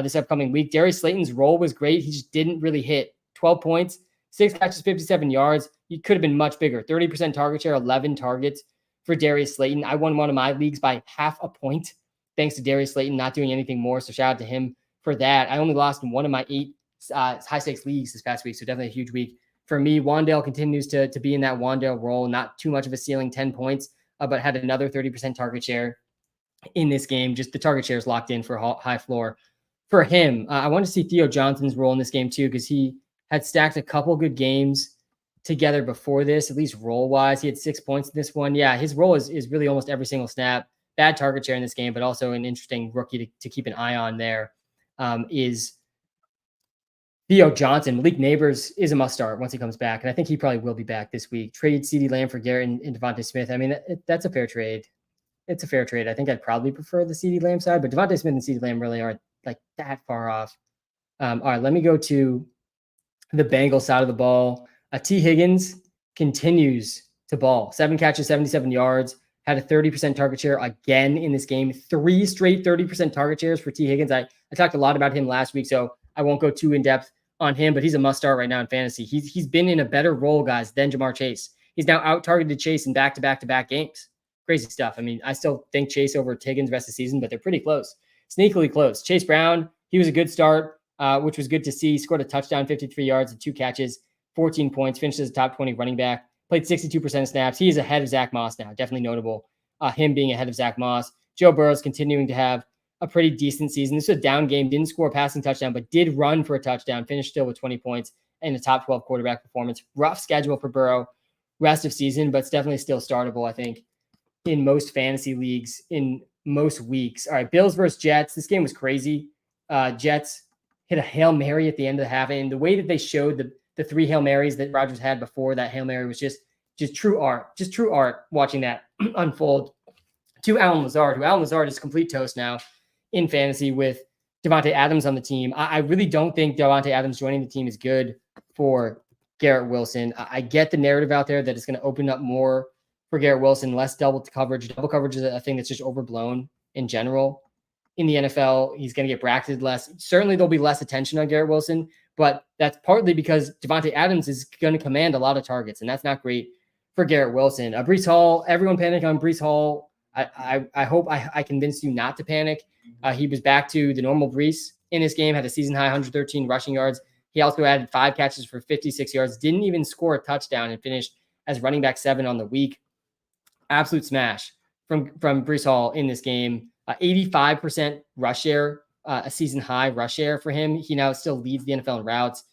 this upcoming week. Darius Slayton's role was great. He just didn't really hit. 12 points, 6 catches, 57 yards. He could have been much bigger. 30% target share, 11 targets for Darius Slayton. I won one of my leagues by half a point thanks to Darius Slayton not doing anything more. So shout out to him for that. I only lost in one of my 8 high stakes leagues this past week. So definitely a huge week for me. Wandale continues to be in that Wandale role. Not too much of a ceiling, 10 points, but had another 30% target share in this game. Just the target share is locked in for high floor for him. I want to see Theo Johnson's role in this game too, because he had stacked a couple good games together before this, at least role wise. He had 6 points in this one. Yeah, his role is really almost every single snap. Bad target share in this game, but also an interesting rookie to keep an eye on there is Theo Johnson. Malik Neighbors is a must start once he comes back, and I think he probably will be back this week. Trade CeeDee Lamb for Garrett and Devontae Smith. I mean, that's a fair trade. It's a fair trade. I think I'd probably prefer the CeeDee Lamb side, but Devontae Smith and CeeDee Lamb really aren't like that far off. All right, let me go to the Bengals side of the ball. T. Higgins continues to ball. 7 catches, 77 yards, had a 30% target share again in this game. 3 straight 30% target shares for T. Higgins. I talked a lot about him last week, so I won't go too in-depth on him, but he's a must-start right now in fantasy. He's been in a better role, guys, than Jamar Chase. He's now out-targeted Chase in back-to-back-to-back games. Crazy stuff. I mean, I still think Chase over Higgins the rest of the season, but they're pretty close. Sneakily close. Chase Brown, he was a good start, which was good to see. Scored a touchdown, 53 yards and 2 catches, 14 points, finished as a top 20 running back, played 62% of snaps. He is ahead of Zach Moss now. Definitely notable, him being ahead of Zach Moss. Joe Burrow's continuing to have a pretty decent season. This was a down game, didn't score a passing touchdown, but did run for a touchdown, finished still with 20 points and a top 12 quarterback performance. Rough schedule for Burrow rest of season, but it's definitely still startable, I think, in most fantasy leagues in most weeks. All right, Bills versus Jets. This game was crazy. Jets hit a Hail Mary at the end of the half, and the way that they showed the 3 Hail Marys that Rodgers had before that Hail Mary was just just true art watching that unfold to Allen Lazard, who Allen Lazard is complete toast now in fantasy with Davante Adams on the team. I really don't think Davante Adams joining the team is good for Garrett Wilson. I get the narrative out there that it's going to open up more for Garrett Wilson, less double coverage. Double coverage is a thing that's just overblown in general in the NFL. He's going to get bracketed less. Certainly there'll be less attention on Garrett Wilson, but that's partly because Davante Adams is going to command a lot of targets, and that's not great for Garrett Wilson. Breece Hall, everyone panic on Breece Hall. I hope I convinced you not to panic. He was back to the normal Breece in this game, had a season high 113 rushing yards. He also added 5 catches for 56 yards, didn't even score a touchdown, and finished as running back 7 on the week. Absolute smash from Breece Hall in this game. 85% rush share, a season high rush share for him. He now still leads the NFL in routes.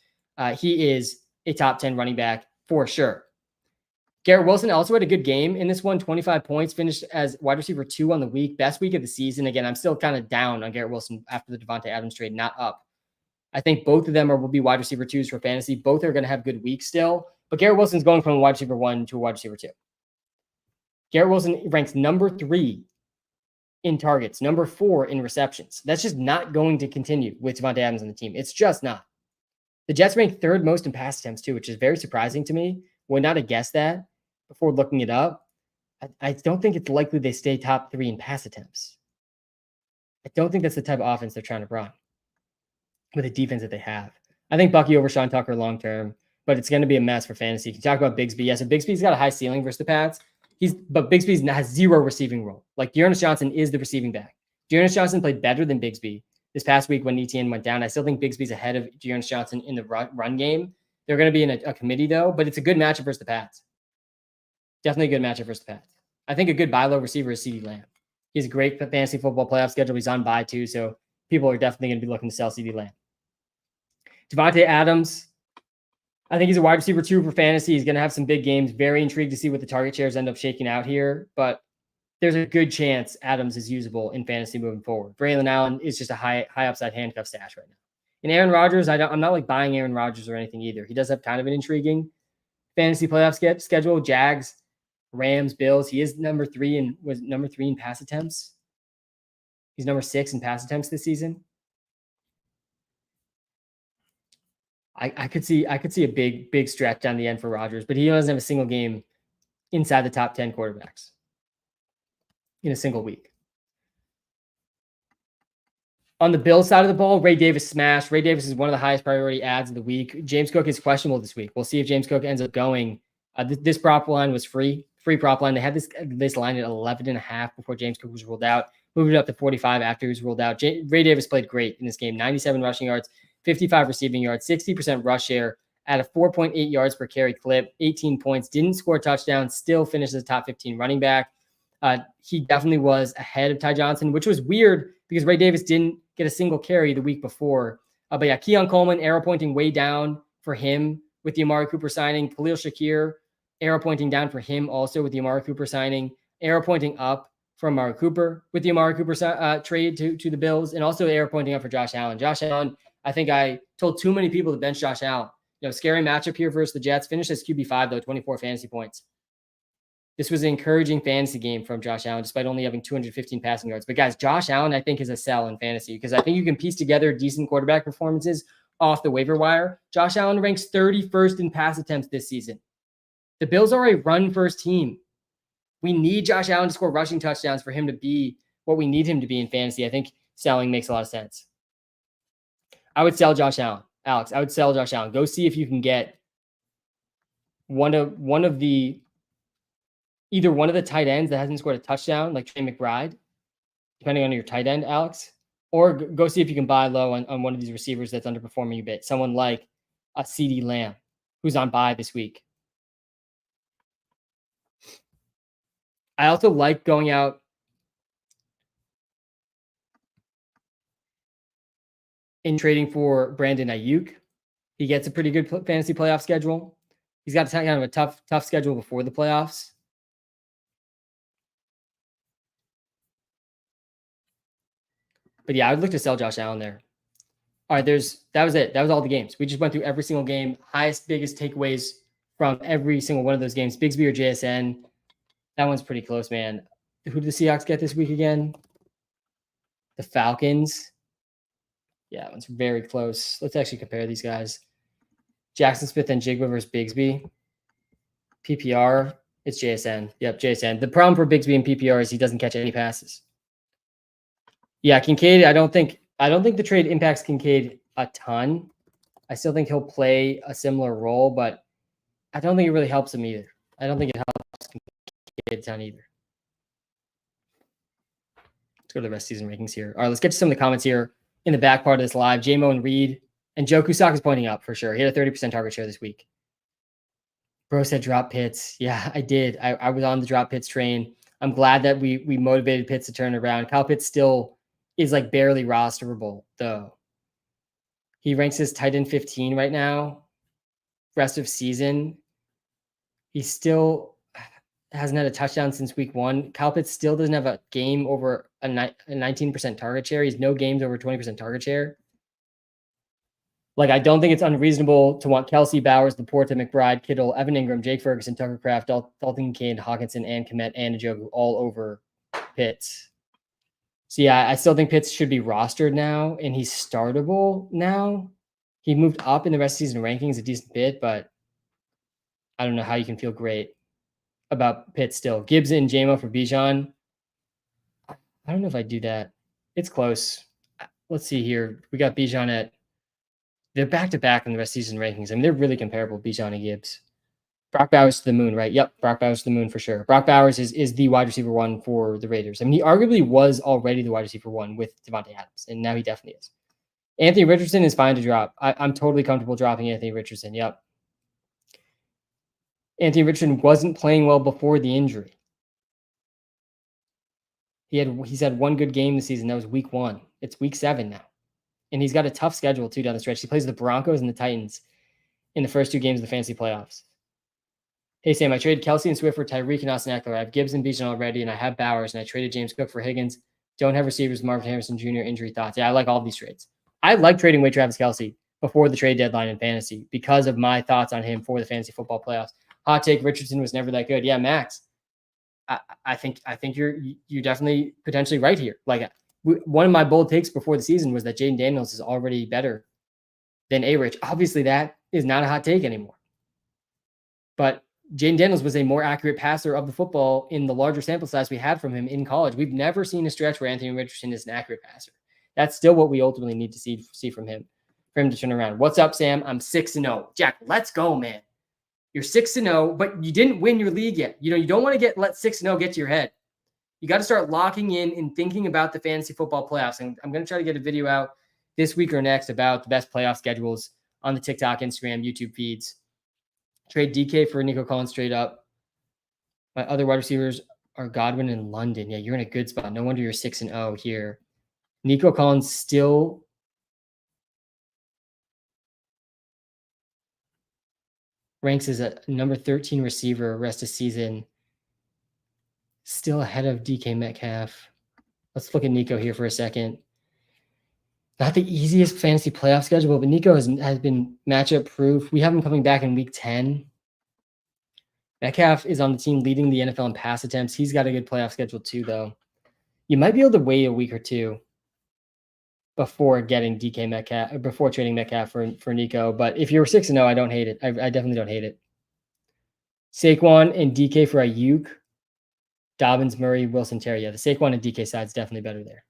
He is a top 10 running back for sure. Garrett Wilson also had a good game in this one, 25 points, finished as wide receiver 2 on the week, best week of the season. Again, I'm still kind of down on Garrett Wilson after the Davante Adams trade, not up. I think both of them will be wide receiver 2s for fantasy. Both are going to have good weeks still, but Garrett Wilson's going from a wide receiver 1 to a wide receiver 2. Garrett Wilson ranks number 3 in targets, number 4 in receptions. That's just not going to continue with Davante Adams on the team. It's just not. The Jets rank 3rd most in pass attempts too, which is very surprising to me. Would not have guessed that before looking it up. I don't think it's likely they stay top 3 in pass attempts. I don't think that's the type of offense they're trying to run with the defense that they have. I think Bucky over Sean Tucker long-term, but it's going to be a mess for fantasy. You can talk about Bigsby. Yeah, so Bigsby's got a high ceiling versus the Pats. But Bigsby has 0 receiving role. Like Dearness Johnson is the receiving back. Dearness Johnson played better than Bigsby this past week when ETN went down. I still think Bigsby's ahead of Dearness Johnson in the run game. They're going to be in a committee though, but it's a good matchup versus the Pats. Definitely a good matchup versus the Pats. I think a good buy low receiver is CeeDee Lamb. He has a great fantasy football playoff schedule. He's on bye too, so people are definitely going to be looking to sell CeeDee Lamb. Davante Adams, I think he's a wide receiver 2 for fantasy. He's going to have some big games. Very intrigued to see what the target shares end up shaking out here, but there's a good chance Adams is usable in fantasy moving forward. Braylon Allen is just a high upside handcuff stash right now. And Aaron Rodgers, I'm not like buying Aaron Rodgers or anything either. He does have kind of an intriguing fantasy playoff schedule. Jags, Rams, Bills. He is number 3 in pass attempts. He's number 6 in pass attempts this season. I could see a big stretch down the end for Rodgers, but he doesn't have a single game inside the top 10 quarterbacks in a single week. On the Bills side of the ball, Ray Davis smashed. Ray Davis is one of the highest priority ads of the week. James Cook is questionable this week. We'll see if James Cook ends up going. This prop line was free prop line. They had this line at 11.5 before James Cook was ruled out. Moved it up to 45 after he was ruled out. Ray Davis played great in this game. 97 rushing yards, 55 receiving yards, 60% rush share at a 4.8 yards per carry clip, 18 points, didn't score a touchdown, still finished as a top 15 running back. He definitely was ahead of Ty Johnson, which was weird because Ray Davis didn't get a single carry the week before. But yeah, Keon Coleman, arrow pointing way down for him with the Amari Cooper signing. Khalil Shakir, arrow pointing down for him also with the Amari Cooper signing. Arrow pointing up for Amari Cooper with the Amari Cooper trade to the Bills. And also arrow pointing up for Josh Allen. Josh Allen, I think I told too many people to bench Josh Allen. Scary matchup here versus the Jets. Finished as QB5 though, 24 fantasy points. This was an encouraging fantasy game from Josh Allen, despite only having 215 passing yards. But guys, Josh Allen, I think, is a sell in fantasy because I think you can piece together decent quarterback performances off the waiver wire. Josh Allen ranks 31st in pass attempts this season. The Bills are a run-first team. We need Josh Allen to score rushing touchdowns for him to be what we need him to be in fantasy. I think selling makes a lot of sense. I would sell Josh Allen. Alex, I would sell Josh Allen. Go see if you can get either one of the tight ends that hasn't scored a touchdown, like Trey McBride, depending on your tight end, Alex, or go see if you can buy low on one of these receivers that's underperforming a bit. Someone like a CeeDee Lamb, who's on bye this week. I also like going out and trading for Brandon Ayuk. He gets a pretty good fantasy playoff schedule. He's got kind of a tough schedule before the playoffs. But yeah, I would look to sell Josh Allen there. All right, that was it. That was all the games. We just went through every single game. Biggest takeaways from every single one of those games. Bigsby or JSN. That one's pretty close, man. Who did the Seahawks get this week again? The Falcons. Yeah, that one's very close. Let's actually compare these guys. Jackson Smith and Jigba versus Bigsby. PPR, it's JSN. Yep, JSN. The problem for Bigsby in PPR is he doesn't catch any passes. Yeah, Kincaid, I don't think the trade impacts Kincaid a ton. I still think he'll play a similar role, but I don't think it really helps him either. I don't think it helps Kincaid a ton either. Let's go to the rest of season rankings here. All right, let's get to some of the comments here in the back part of this live. JMO and Reed and Joe Cusack is pointing up for sure. He had a 30% target share this week. Bro said drop Pitts. Yeah, I did. I was on the drop Pitts train. I'm glad that we motivated Pitts to turn around. Kyle Pitts still is like barely rosterable, though. He ranks as tight end 15 right now. Rest of season, he still hasn't had a touchdown since week 1. Kyle Pitts still doesn't have a game over a 19% target share. He's no games over 20% target share. Like, I don't think it's unreasonable to want Kelsey, Bowers, Laporta, McBride, Kittle, Evan Ingram, Jake Ferguson, Tucker Kraft, Dalton Kincaid, Hawkinson, and Kmet and Njoku all over Pitts. So, yeah, I still think Pitts should be rostered now, and he's startable now. He moved up in the rest of season rankings a decent bit, but I don't know how you can feel great about Pitts still. Gibbs and JMO for Bijan. I don't know if I do that. It's close. Let's see here. We got Bijan at... They're back-to-back in the rest of season rankings. I mean, they're really comparable, Bijan and Gibbs. Brock Bowers to the moon, right? Yep, Brock Bowers to the moon for sure. Brock Bowers is the wide receiver 1 for the Raiders. I mean, he arguably was already the wide receiver 1 with Devontae Adams, and now he definitely is. Anthony Richardson is fine to drop. I'm totally comfortable dropping Anthony Richardson. Yep. Anthony Richardson wasn't playing well before the injury. He's had one good game this season. That was week 1. It's week 7 now. And he's got a tough schedule, too, down the stretch. He plays the Broncos and the Titans in the first 2 games of the fantasy playoffs. Hey, Sam, I traded Kelsey and Swift for Tyreek and Austin Eckler. I have Gibbs and Bijan already, and I have Bowers, and I traded James Cook for Higgins. Don't have receivers, Marvin Harrison Jr. injury thoughts. Yeah, I like all of these trades. I like trading away Travis Kelsey before the trade deadline in fantasy because of my thoughts on him for the fantasy football playoffs. Hot take, Richardson was never that good. Yeah, Max, I think you're definitely potentially right here. Like, one of my bold takes before the season was that Jaden Daniels is already better than A-Rich. Obviously, that is not a hot take anymore. But Jaden Daniels was a more accurate passer of the football in the larger sample size we had from him in college. We've never seen a stretch where Anthony Richardson is an accurate passer. That's still what we ultimately need to see from him, for him to turn around. What's up, Sam? I'm 6-0. Jack, let's go, man. You're 6-0, but you didn't win your league yet. You know, you don't want to let 6-0 get to your head. You got to start locking in and thinking about the fantasy football playoffs. And I'm going to try to get a video out this week or next about the best playoff schedules on the TikTok, Instagram, YouTube feeds. Trade DK for Nico Collins straight up. My other wide receivers are Godwin and London. Yeah, you're in a good spot. No wonder you're 6-0 here. Nico Collins still ranks as a number 13 receiver rest of season. Still ahead of DK Metcalf. Let's look at Nico here for a second. Not the easiest fantasy playoff schedule, but Nico has been matchup proof. We have him coming back in week 10. Metcalf is on the team leading the NFL in pass attempts. He's got a good playoff schedule too, though. You might be able to wait a week or two before getting DK Metcalf, before trading Metcalf for Nico. But if you're 6-0, I don't hate it. I definitely don't hate it. Saquon and DK for Ayuk. Dobbins, Murray, Wilson, Terry. Yeah, the Saquon and DK side's definitely better there.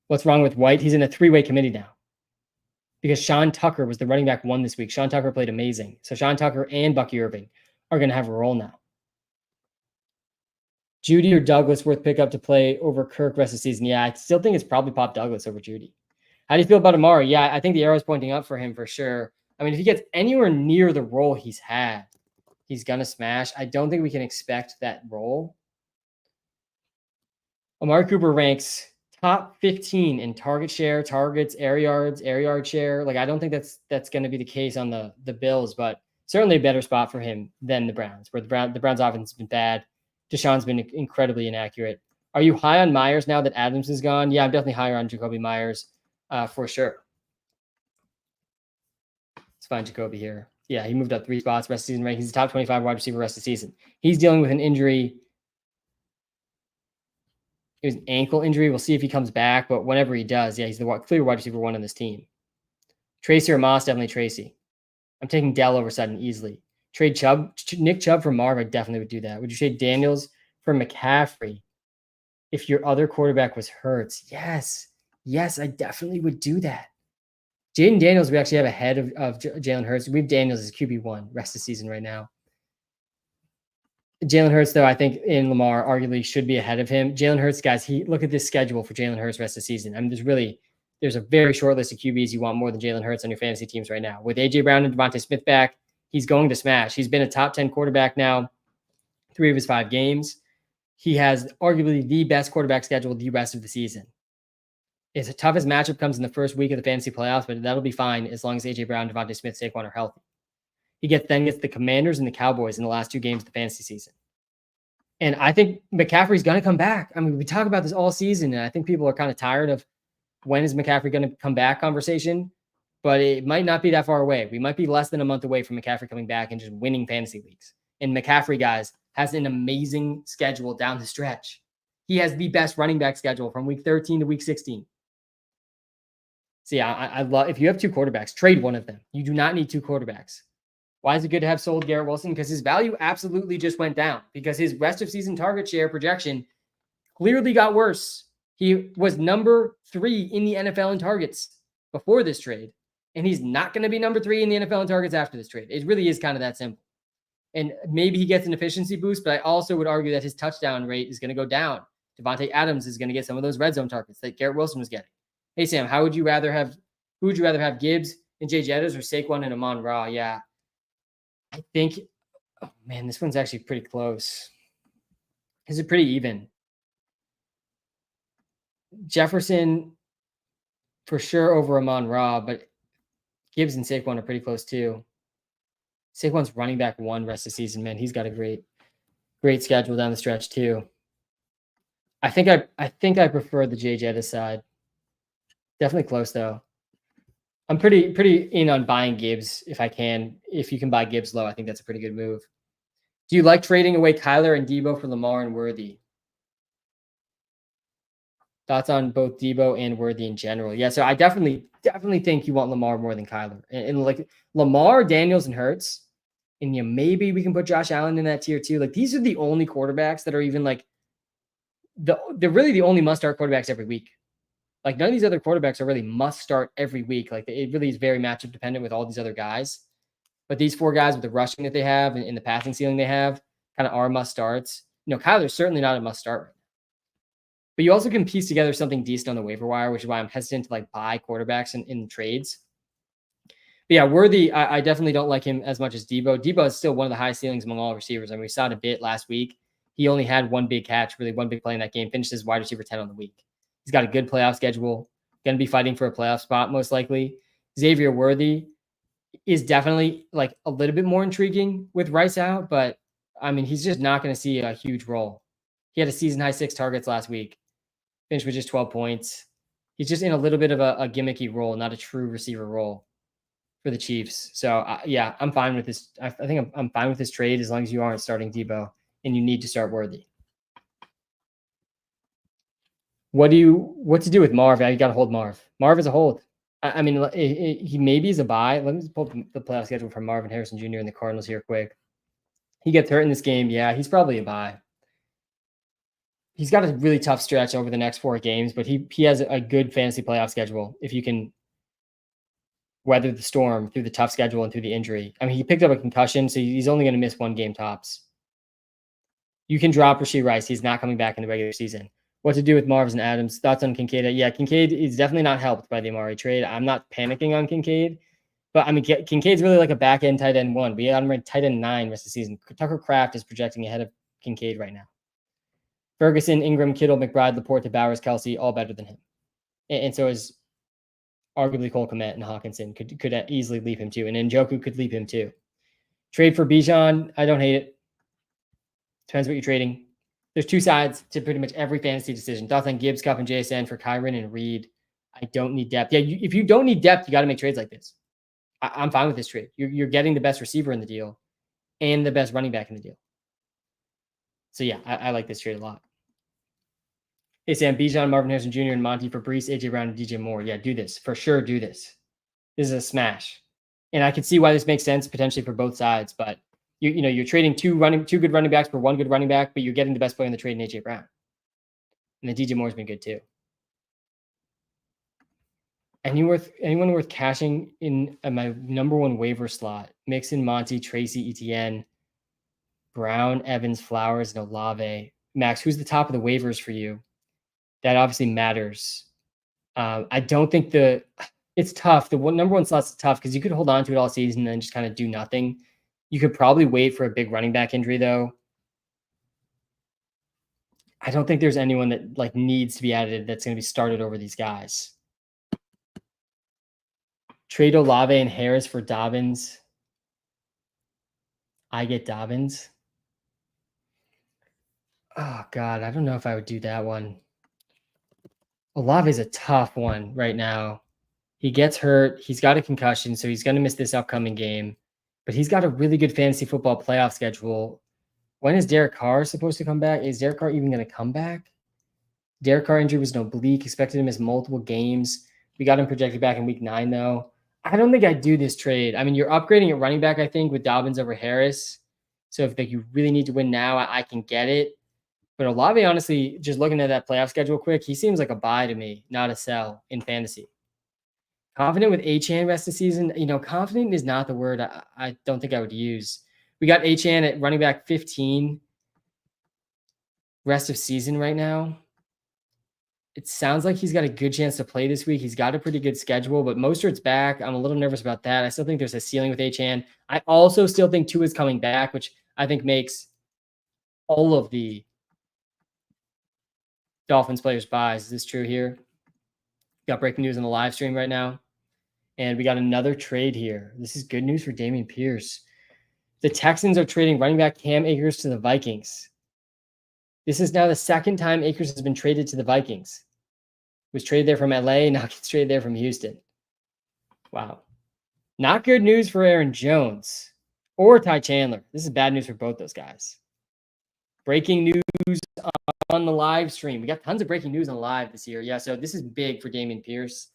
What's wrong with White? He's in a 3-way committee now because Sean Tucker was the running back 1 this week. Sean Tucker played amazing. So Sean Tucker and Bucky Irving are going to have a role now. Judy or Douglas worth pickup to play over Kirk rest of the season? Yeah, I still think it's probably Pop Douglas over Judy. How do you feel about Amari? Yeah, I think the arrow's pointing up for him for sure. I mean, if he gets anywhere near the role he's had, he's going to smash. I don't think we can expect that role. Amari Cooper ranks top 15 in target share, targets, air yard share. Like, I don't think that's going to be the case on the Bills, but certainly a better spot for him than the Browns, where the Browns offense has been bad. Deshaun's been incredibly inaccurate. Are you high on Myers now that Adams is gone? Yeah, I'm definitely higher on Jacoby Myers for sure. Let's find Jacoby here. Yeah, he moved up 3 spots rest of the season rank. He's a top 25 wide receiver rest of the season. He's dealing with an injury. It was an ankle injury. We'll see if he comes back, but whenever he does, yeah, he's the clear wide receiver 1 on this team. Tracy or Moss, definitely Tracy. I'm taking Dell over Sutton easily. Trade Chubb, Nick Chubb for Marv, I definitely would do that. Would you trade Daniels for McCaffrey if your other quarterback was Hurts? Yes. Yes, I definitely would do that. Jaden Daniels, we actually have ahead of Jalen Hurts. We have Daniels as QB1 rest of the season right now. Jalen Hurts, though, I think in Lamar arguably should be ahead of him. Jalen Hurts, guys, look at this schedule for Jalen Hurts rest of the season. I mean, there's a very short list of QBs you want more than Jalen Hurts on your fantasy teams right now. With A.J. Brown and Devontae Smith back, he's going to smash. He's been a top 10 quarterback now, 3 of his 5 games. He has arguably the best quarterback schedule the rest of the season. His toughest matchup comes in the first week of the fantasy playoffs, but that'll be fine as long as A.J. Brown, Devontae Smith, Saquon are healthy. He then gets the Commanders and the Cowboys in the last 2 games of the fantasy season. And I think McCaffrey's going to come back. I mean, we talk about this all season, and I think people are kind of tired of when is McCaffrey going to come back conversation, but it might not be that far away. We might be less than a month away from McCaffrey coming back and just winning fantasy leagues. And McCaffrey, guys, has an amazing schedule down the stretch. He has the best running back schedule from week 13 to week 16. So yeah, I love, if you have 2 quarterbacks, trade one of them. You do not need 2 quarterbacks. Why is it good to have sold Garrett Wilson? Because his value absolutely just went down because his rest of season target share projection clearly got worse. He was number 3 in the NFL in targets before this trade, and he's not going to be number 3 in the NFL in targets after this trade. It really is kind of that simple. And maybe he gets an efficiency boost, but I also would argue that his touchdown rate is going to go down. Devontae Adams is going to get some of those red zone targets that Garrett Wilson was getting. Hey, Sam, who would you rather have, Gibbs and Jay Jettis or Saquon and Amon-Ra? Yeah. I think, oh man, this one's actually pretty close. This is pretty even. Jefferson for sure over Amon-Ra, but Gibbs and Saquon are pretty close too. Saquon's running back 1 rest of the season, man. He's got a great schedule down the stretch too. I think I prefer the Jay Jettis side. Definitely close though. I'm pretty in on buying Gibbs if I can. If you can buy Gibbs low, I think that's a pretty good move. Do you like trading away Kyler and Debo for Lamar and Worthy? Thoughts on both Debo and Worthy in general? Yeah, so I definitely think you want Lamar more than Kyler. And like Lamar, Daniels, and Hurts, and maybe we can put Josh Allen in that tier too. Like these are the only quarterbacks that are even like they're really the only must-start quarterbacks every week. Like none of these other quarterbacks are really must start every week. Like it really is very matchup dependent with all these other guys. But these 4 guys with the rushing that they have and the passing ceiling they have kind of are must starts. Kyler's certainly not a must start right now. But you also can piece together something decent on the waiver wire, which is why I'm hesitant to like buy quarterbacks in trades. But yeah, Worthy, I definitely don't like him as much as Debo. Debo is still one of the high ceilings among all receivers. I mean, we saw it a bit last week. He only had 1 big catch, really 1 big play in that game, finished as wide receiver 10 on the week. He's got a good playoff schedule, going to be fighting for a playoff spot most likely. Xavier Worthy is definitely like a little bit more intriguing with Rice out, but I mean, he's just not going to see a huge role. He had a season high 6 targets last week, finished with just 12 points. He's just in a little bit of a gimmicky role, not a true receiver role for the Chiefs. So yeah, I'm fine with this. I think I'm fine with this trade as long as you aren't starting Debo and you need to start Worthy. What to do with Marv? You got to hold Marv. Marv is a hold. I mean, he maybe is a buy. Let me just pull up the playoff schedule for Marvin Harrison Jr. and the Cardinals here quick. He gets hurt in this game. Yeah, he's probably a buy. He's got a really tough stretch over the next 4 games, but he has a good fantasy playoff schedule if you can weather the storm through the tough schedule and through the injury. I mean, he picked up a concussion, so he's only going to miss 1 game tops. You can drop Rashee Rice. He's not coming back in the regular season. What to do with Marvin and Adams? Thoughts on Kincaid? Yeah, Kincaid is definitely not helped by the Amari trade. I'm not panicking on Kincaid, but I mean, Kincaid's really like a back end tight end 1. We got him ranked tight end 9 rest of the season. Tucker Kraft is projecting ahead of Kincaid right now. Ferguson, Ingram, Kittle, McBride, Laporte, Bowers, Kelsey, all better than him. And so is arguably Cole Kmet and Hawkinson could easily leave him too. And Njoku could leave him too. Trade for Bijan, I don't hate it. Depends what you're trading. There's 2 sides to pretty much every fantasy decision. Thoughts on Gibbs, Kupp, and JSN for Kyron and Reed. I don't need depth. Yeah, if you don't need depth, you got to make trades like this. I'm fine with this trade. You're getting the best receiver in the deal and the best running back in the deal. So yeah, I like this trade a lot. Hey Sam, Bijan, Marvin Harrison Jr., and Monty for Brees, AJ Brown, and DJ Moore. Yeah, do this. For sure, do this. This is a smash. And I can see why this makes sense potentially for both sides, but you're trading two good running backs for one good running back, but you're getting the best player in the trade in AJ Brown. And then DJ Moore's been good too. Anyone worth cashing in my number one waiver slot? Mixon, Monty, Tracy, Etienne, Brown, Evans, Flowers, and Olave. Max, who's the top of the waivers for you? That obviously matters. I don't think it's tough. The number one slot's tough because you could hold on to it all season and then just kind of do nothing. You could probably wait for a big running back injury though. I don't think there's anyone that like needs to be added that's going to be started over these guys. Trade Olave and Harris for Dobbins. I get Dobbins. Oh God, I don't know if I would do that one. Olave is a tough one right now. He gets hurt. He's got a concussion, so he's going to miss this upcoming game. But he's got a really good fantasy football playoff schedule. When is Derek Carr supposed to come back? Is Derek Carr even going to come back? Derek Carr injury was an oblique. Expected to miss multiple games. We got him projected back in week 9, though. I don't think I'd do this trade. I mean, you're upgrading at running back, I think, with Dobbins over Harris. So if you really need to win now, I can get it. But Olave, honestly, just looking at that playoff schedule quick, he seems like a buy to me, not a sell in fantasy. Confident with Achane rest of the season. Confident is not the word I don't think I would use. We got Achane at running back 15 rest of season right now. It sounds like he's got a good chance to play this week. He's got a pretty good schedule, but Mostert's back. I'm a little nervous about that. I still think there's a ceiling with Achane. I also still think Tua's coming back, which I think makes all of the Dolphins players buys. Is this true here? Got breaking news on the live stream right now. And we got another trade here. This is good news for Dameon Pierce. The Texans are trading running back Cam Akers to the Vikings. This is now the second time Akers has been traded to the Vikings. Was traded there from LA, now gets traded there from Houston. Wow. Not good news for Aaron Jones or Ty Chandler. This is bad news for both those guys. Breaking news on the live stream. We got tons of breaking news on live this year. Yeah, so this is big for Dameon Pierce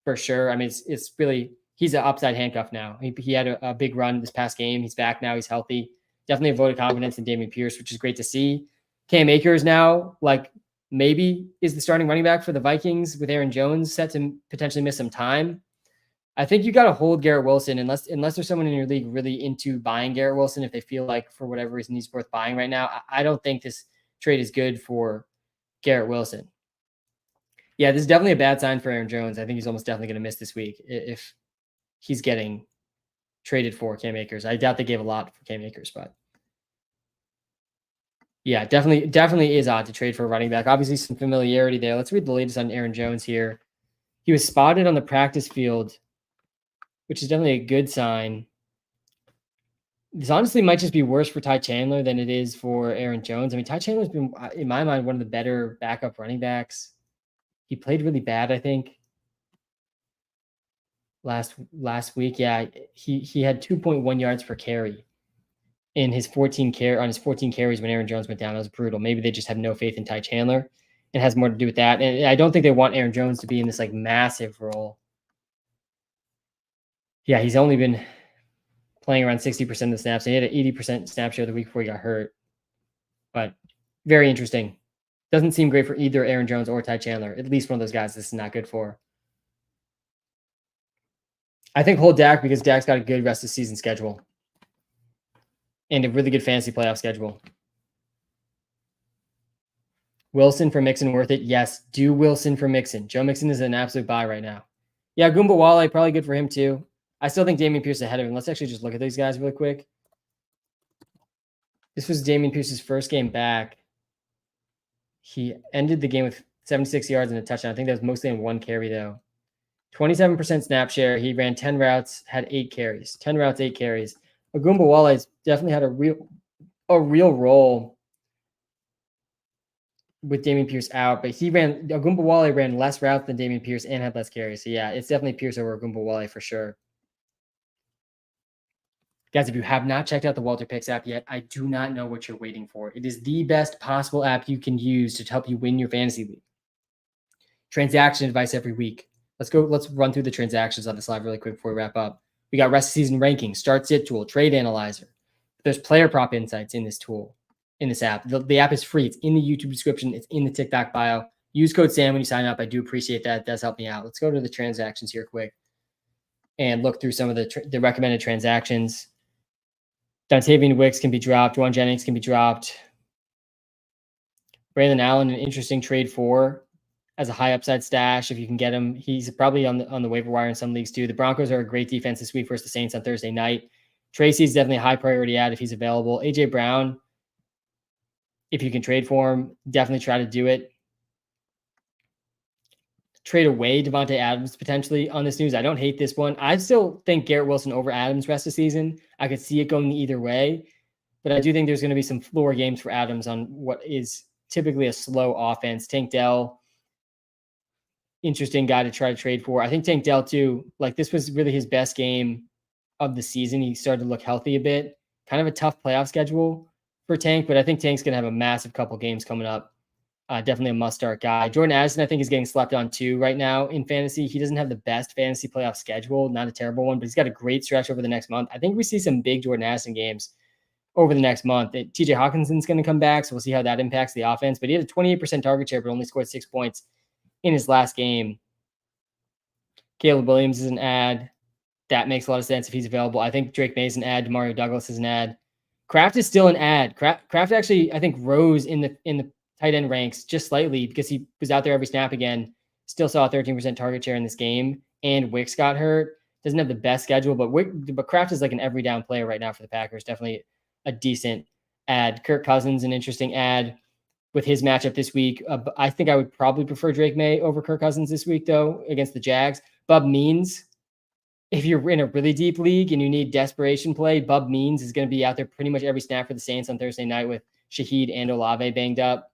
for sure. I mean, it's really, he's an upside handcuff now. He had a big run this past game. He's back now. He's healthy. Definitely a vote of confidence in Dameon Pierce, which is great to see. Cam Akers now, like, maybe is the starting running back for the Vikings with Aaron Jones set to potentially miss some time. I think you got to hold Garrett Wilson unless there's someone in your league really into buying Garrett Wilson. If they feel like for whatever reason he's worth buying right now, I don't think this trade is good for Garrett Wilson. Yeah, this is definitely a bad sign for Aaron Jones. I think he's almost definitely going to miss this week if he's getting traded for Cam Akers. I doubt they gave a lot for Cam Akers, but yeah, definitely is odd to trade for a running back. Obviously, some familiarity there. Let's read the latest on Aaron Jones here. He was spotted on the practice field, which is definitely a good sign. This honestly might just be worse for Ty Chandler than it is for Aaron Jones. I mean, Ty Chandler's been, in my mind, one of the better backup running backs. He played really bad, I think, last week. Yeah, he had 2.1 yards per carry in his 14 carries when Aaron Jones went down. That was brutal. Maybe they just have no faith in Ty Chandler. It has more to do with that. And I don't think they want Aaron Jones to be in this like massive role. Yeah, he's only been playing around 60% of the snaps. He had an 80% snap share the week before he got hurt. But very interesting. Doesn't seem great for either Aaron Jones or Ty Chandler. At least one of those guys this is not good for. I think hold Dak because Dak's got a good rest of the season schedule. And a really good fantasy playoff schedule. Wilson for Mixon worth it? Yes, do Wilson for Mixon. Joe Mixon is an absolute buy right now. Yeah, Goomba Wale, probably good for him too. I still think Dameon Pierce is ahead of him. Let's actually just look at these guys really quick. This was Dameon Pierce's first game back. He ended the game with 76 yards and a touchdown. I think that was mostly in one carry, though. 27% snap share. He ran 10 routes, had 8 carries. 10 routes, 8 carries. Agumba Wale's definitely had a real role with Dameon Pierce out, but Agumba Wale ran less routes than Dameon Pierce and had less carries. So yeah, it's definitely Pierce over Agumba Wale for sure. Guys, if you have not checked out the Walter Picks app yet, I do not know what you're waiting for. It is the best possible app you can use to help you win your fantasy league. Transaction advice every week. Let's run through the transactions on this live really quick before we wrap up. We got rest of season rankings, start sit tool, trade analyzer. There's player prop insights in this tool, in this app. The app is free. It's in the YouTube description. It's in the TikTok bio. Use code SAM when you sign up. I do appreciate that. It does help me out. Let's go to the transactions here quick and look through some of the recommended transactions. Dontavian Wicks can be dropped. Juwan Jennings can be dropped. Braylon Allen, an interesting trade for as a high upside stash. If you can get him, he's probably on the waiver wire in some leagues too. The Broncos are a great defense this week versus the Saints on Thursday night. Tracy's definitely a high priority ad if he's available. AJ Brown, if you can trade for him, definitely try to do it. Trade away Devontae Adams potentially on this news. I don't hate this one. I still think Garrett Wilson over Adams rest of the season. I could see it going either way, but I do think there's going to be some floor games for Adams on what is typically a slow offense. Tank Dell, interesting guy to try to trade for. I think Tank Dell too, like this was really his best game of the season. He started to look healthy a bit. Kind of a tough playoff schedule for Tank, but I think Tank's going to have a massive couple games coming up. Definitely a must-start guy. Jordan Addison, I think, is getting slept on too right now in fantasy. He doesn't have the best fantasy playoff schedule, not a terrible one, but he's got a great stretch over the next month. I think we see some big Jordan Addison games over the next month. TJ Hawkinson's going to come back, so we'll see how that impacts the offense. But he had a 28% target share, but only scored 6 points in his last game. Caleb Williams is an ad. That makes a lot of sense if he's available. I think Drake Maye is an ad. Demario Douglas is an ad. Kraft is still an ad. Kraft actually, I think, rose in the tight end ranks just slightly because he was out there every snap again. Still saw a 13% target share in this game, and Wicks got hurt. Doesn't have the best schedule, but Kraft is like an every down player right now for the Packers. Definitely a decent ad. Kirk Cousins, an interesting ad with his matchup this week. I think I would probably prefer Drake Maye over Kirk Cousins this week, though, against the Jags. Bub Means, if you're in a really deep league and you need desperation play, Bub Means is going to be out there pretty much every snap for the Saints on Thursday night with Shaheed and Olave banged up.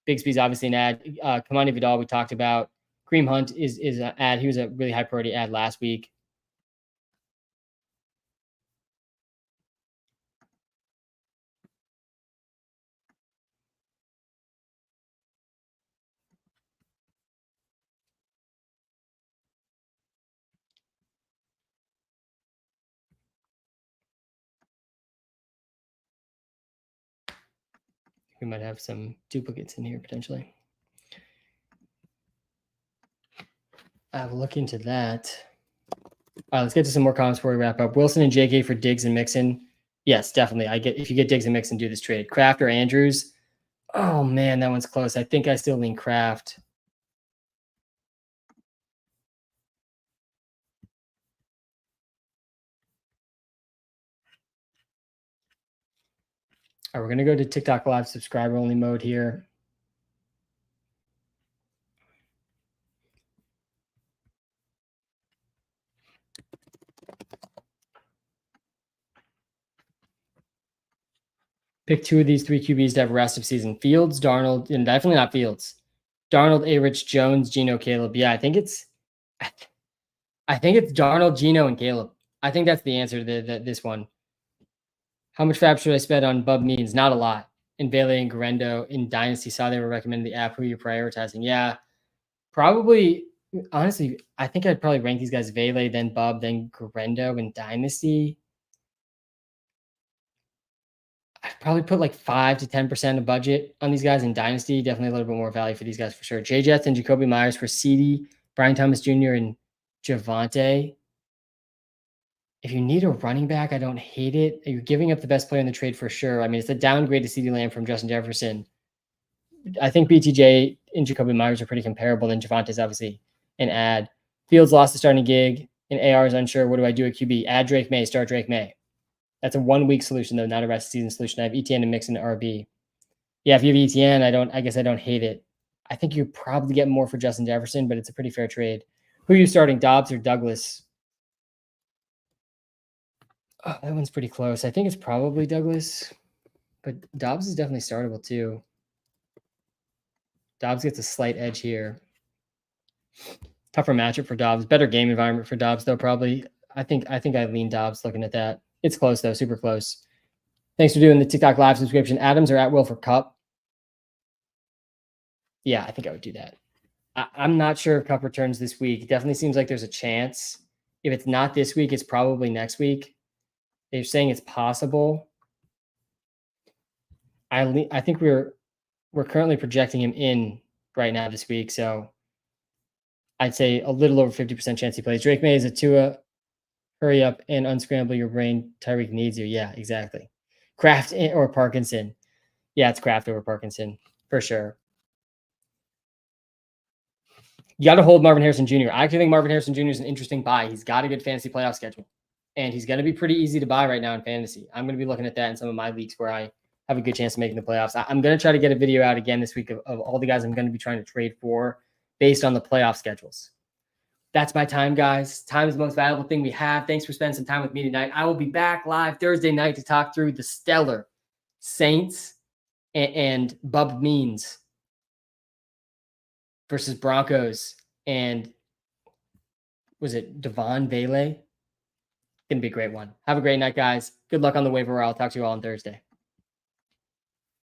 Bigsby's obviously an ad. Kamani Vidal, we talked about. Kareem Hunt is an ad. He was a really high priority ad last week. We might have some duplicates in here potentially. I will look into that. All right, let's get to some more comments before we wrap up. Wilson and JK for Diggs and Mixon. Yes, definitely. If you get Diggs and Mixon, do this trade. Kraft or Andrews. Oh man, that one's close. I think I still lean Kraft. All right, we're going to go to TikTok Live subscriber only mode here. Pick two of these three QBs to have rest of season. Fields, Darnold, and definitely not Fields. Darnold, A-Rich, Jones, Geno, Caleb. Yeah, I think it's Darnold, Geno, and Caleb. I think that's the answer to this one. How much fab should I spend on Bub Means? Not a lot. In Bailey and Garendo in Dynasty, saw they were recommending the app. Who you're prioritizing? Yeah, probably. Honestly, I think I'd probably rank these guys Vele, then Bub, then Garendo in Dynasty. I'd probably put like 5 to 10% of budget on these guys in Dynasty. Definitely a little bit more value for these guys for sure. Jay Jets and Jacoby Myers for CD, Brian Thomas Jr. and Javonte. If you need a running back, I don't hate it. You're giving up the best player in the trade for sure. I mean, it's a downgrade to CeeDee Lamb from Justin Jefferson. I think BTJ and Jacoby Myers are pretty comparable. And Javonte's obviously an ad. Fields lost the starting gig, and AR is unsure. What do I do at QB? Add Drake Maye, start Drake Maye. That's a 1 week solution, though, not a rest of season solution. I have ETN and Mixon RB. Yeah, if you have ETN, I guess I don't hate it. I think you probably get more for Justin Jefferson, but it's a pretty fair trade. Who are you starting, Dobbs or Douglas? Oh, that one's pretty close. I think it's probably Douglas, but Dobbs is definitely startable too. Dobbs gets a slight edge here. Tougher matchup for Dobbs. Better game environment for Dobbs, though, probably. I think I lean Dobbs looking at that. It's close, though. Super close. Thanks for doing the TikTok live subscription. Adams or at will for Cup? Yeah, I think I would do that. I'm not sure if Cup returns this week. It definitely seems like there's a chance. If it's not this week, it's probably next week. They're saying it's possible. I think we're currently projecting him in right now this week, so I'd say a little over 50% chance he plays. Drake Maye is a Tua. Hurry up and unscramble your brain. Tyreek needs you. Yeah, exactly. Kraft or Parkinson. Yeah, it's Kraft over Parkinson for sure. You got to hold Marvin Harrison Jr. I actually think Marvin Harrison Jr. is an interesting buy. He's got a good fantasy playoff schedule, and he's going to be pretty easy to buy right now in fantasy. I'm going to be looking at that in some of my leagues where I have a good chance of making the playoffs. I'm going to try to get a video out again this week of all the guys I'm going to be trying to trade for based on the playoff schedules. That's my time, guys. Time is the most valuable thing we have. Thanks for spending some time with me tonight. I will be back live Thursday night to talk through the stellar Saints and Bub Means versus Broncos. And was it Devon Vele? Gonna be a great one. Have a great night, guys. Good luck on the waiver wire. I'll talk to you all on Thursday.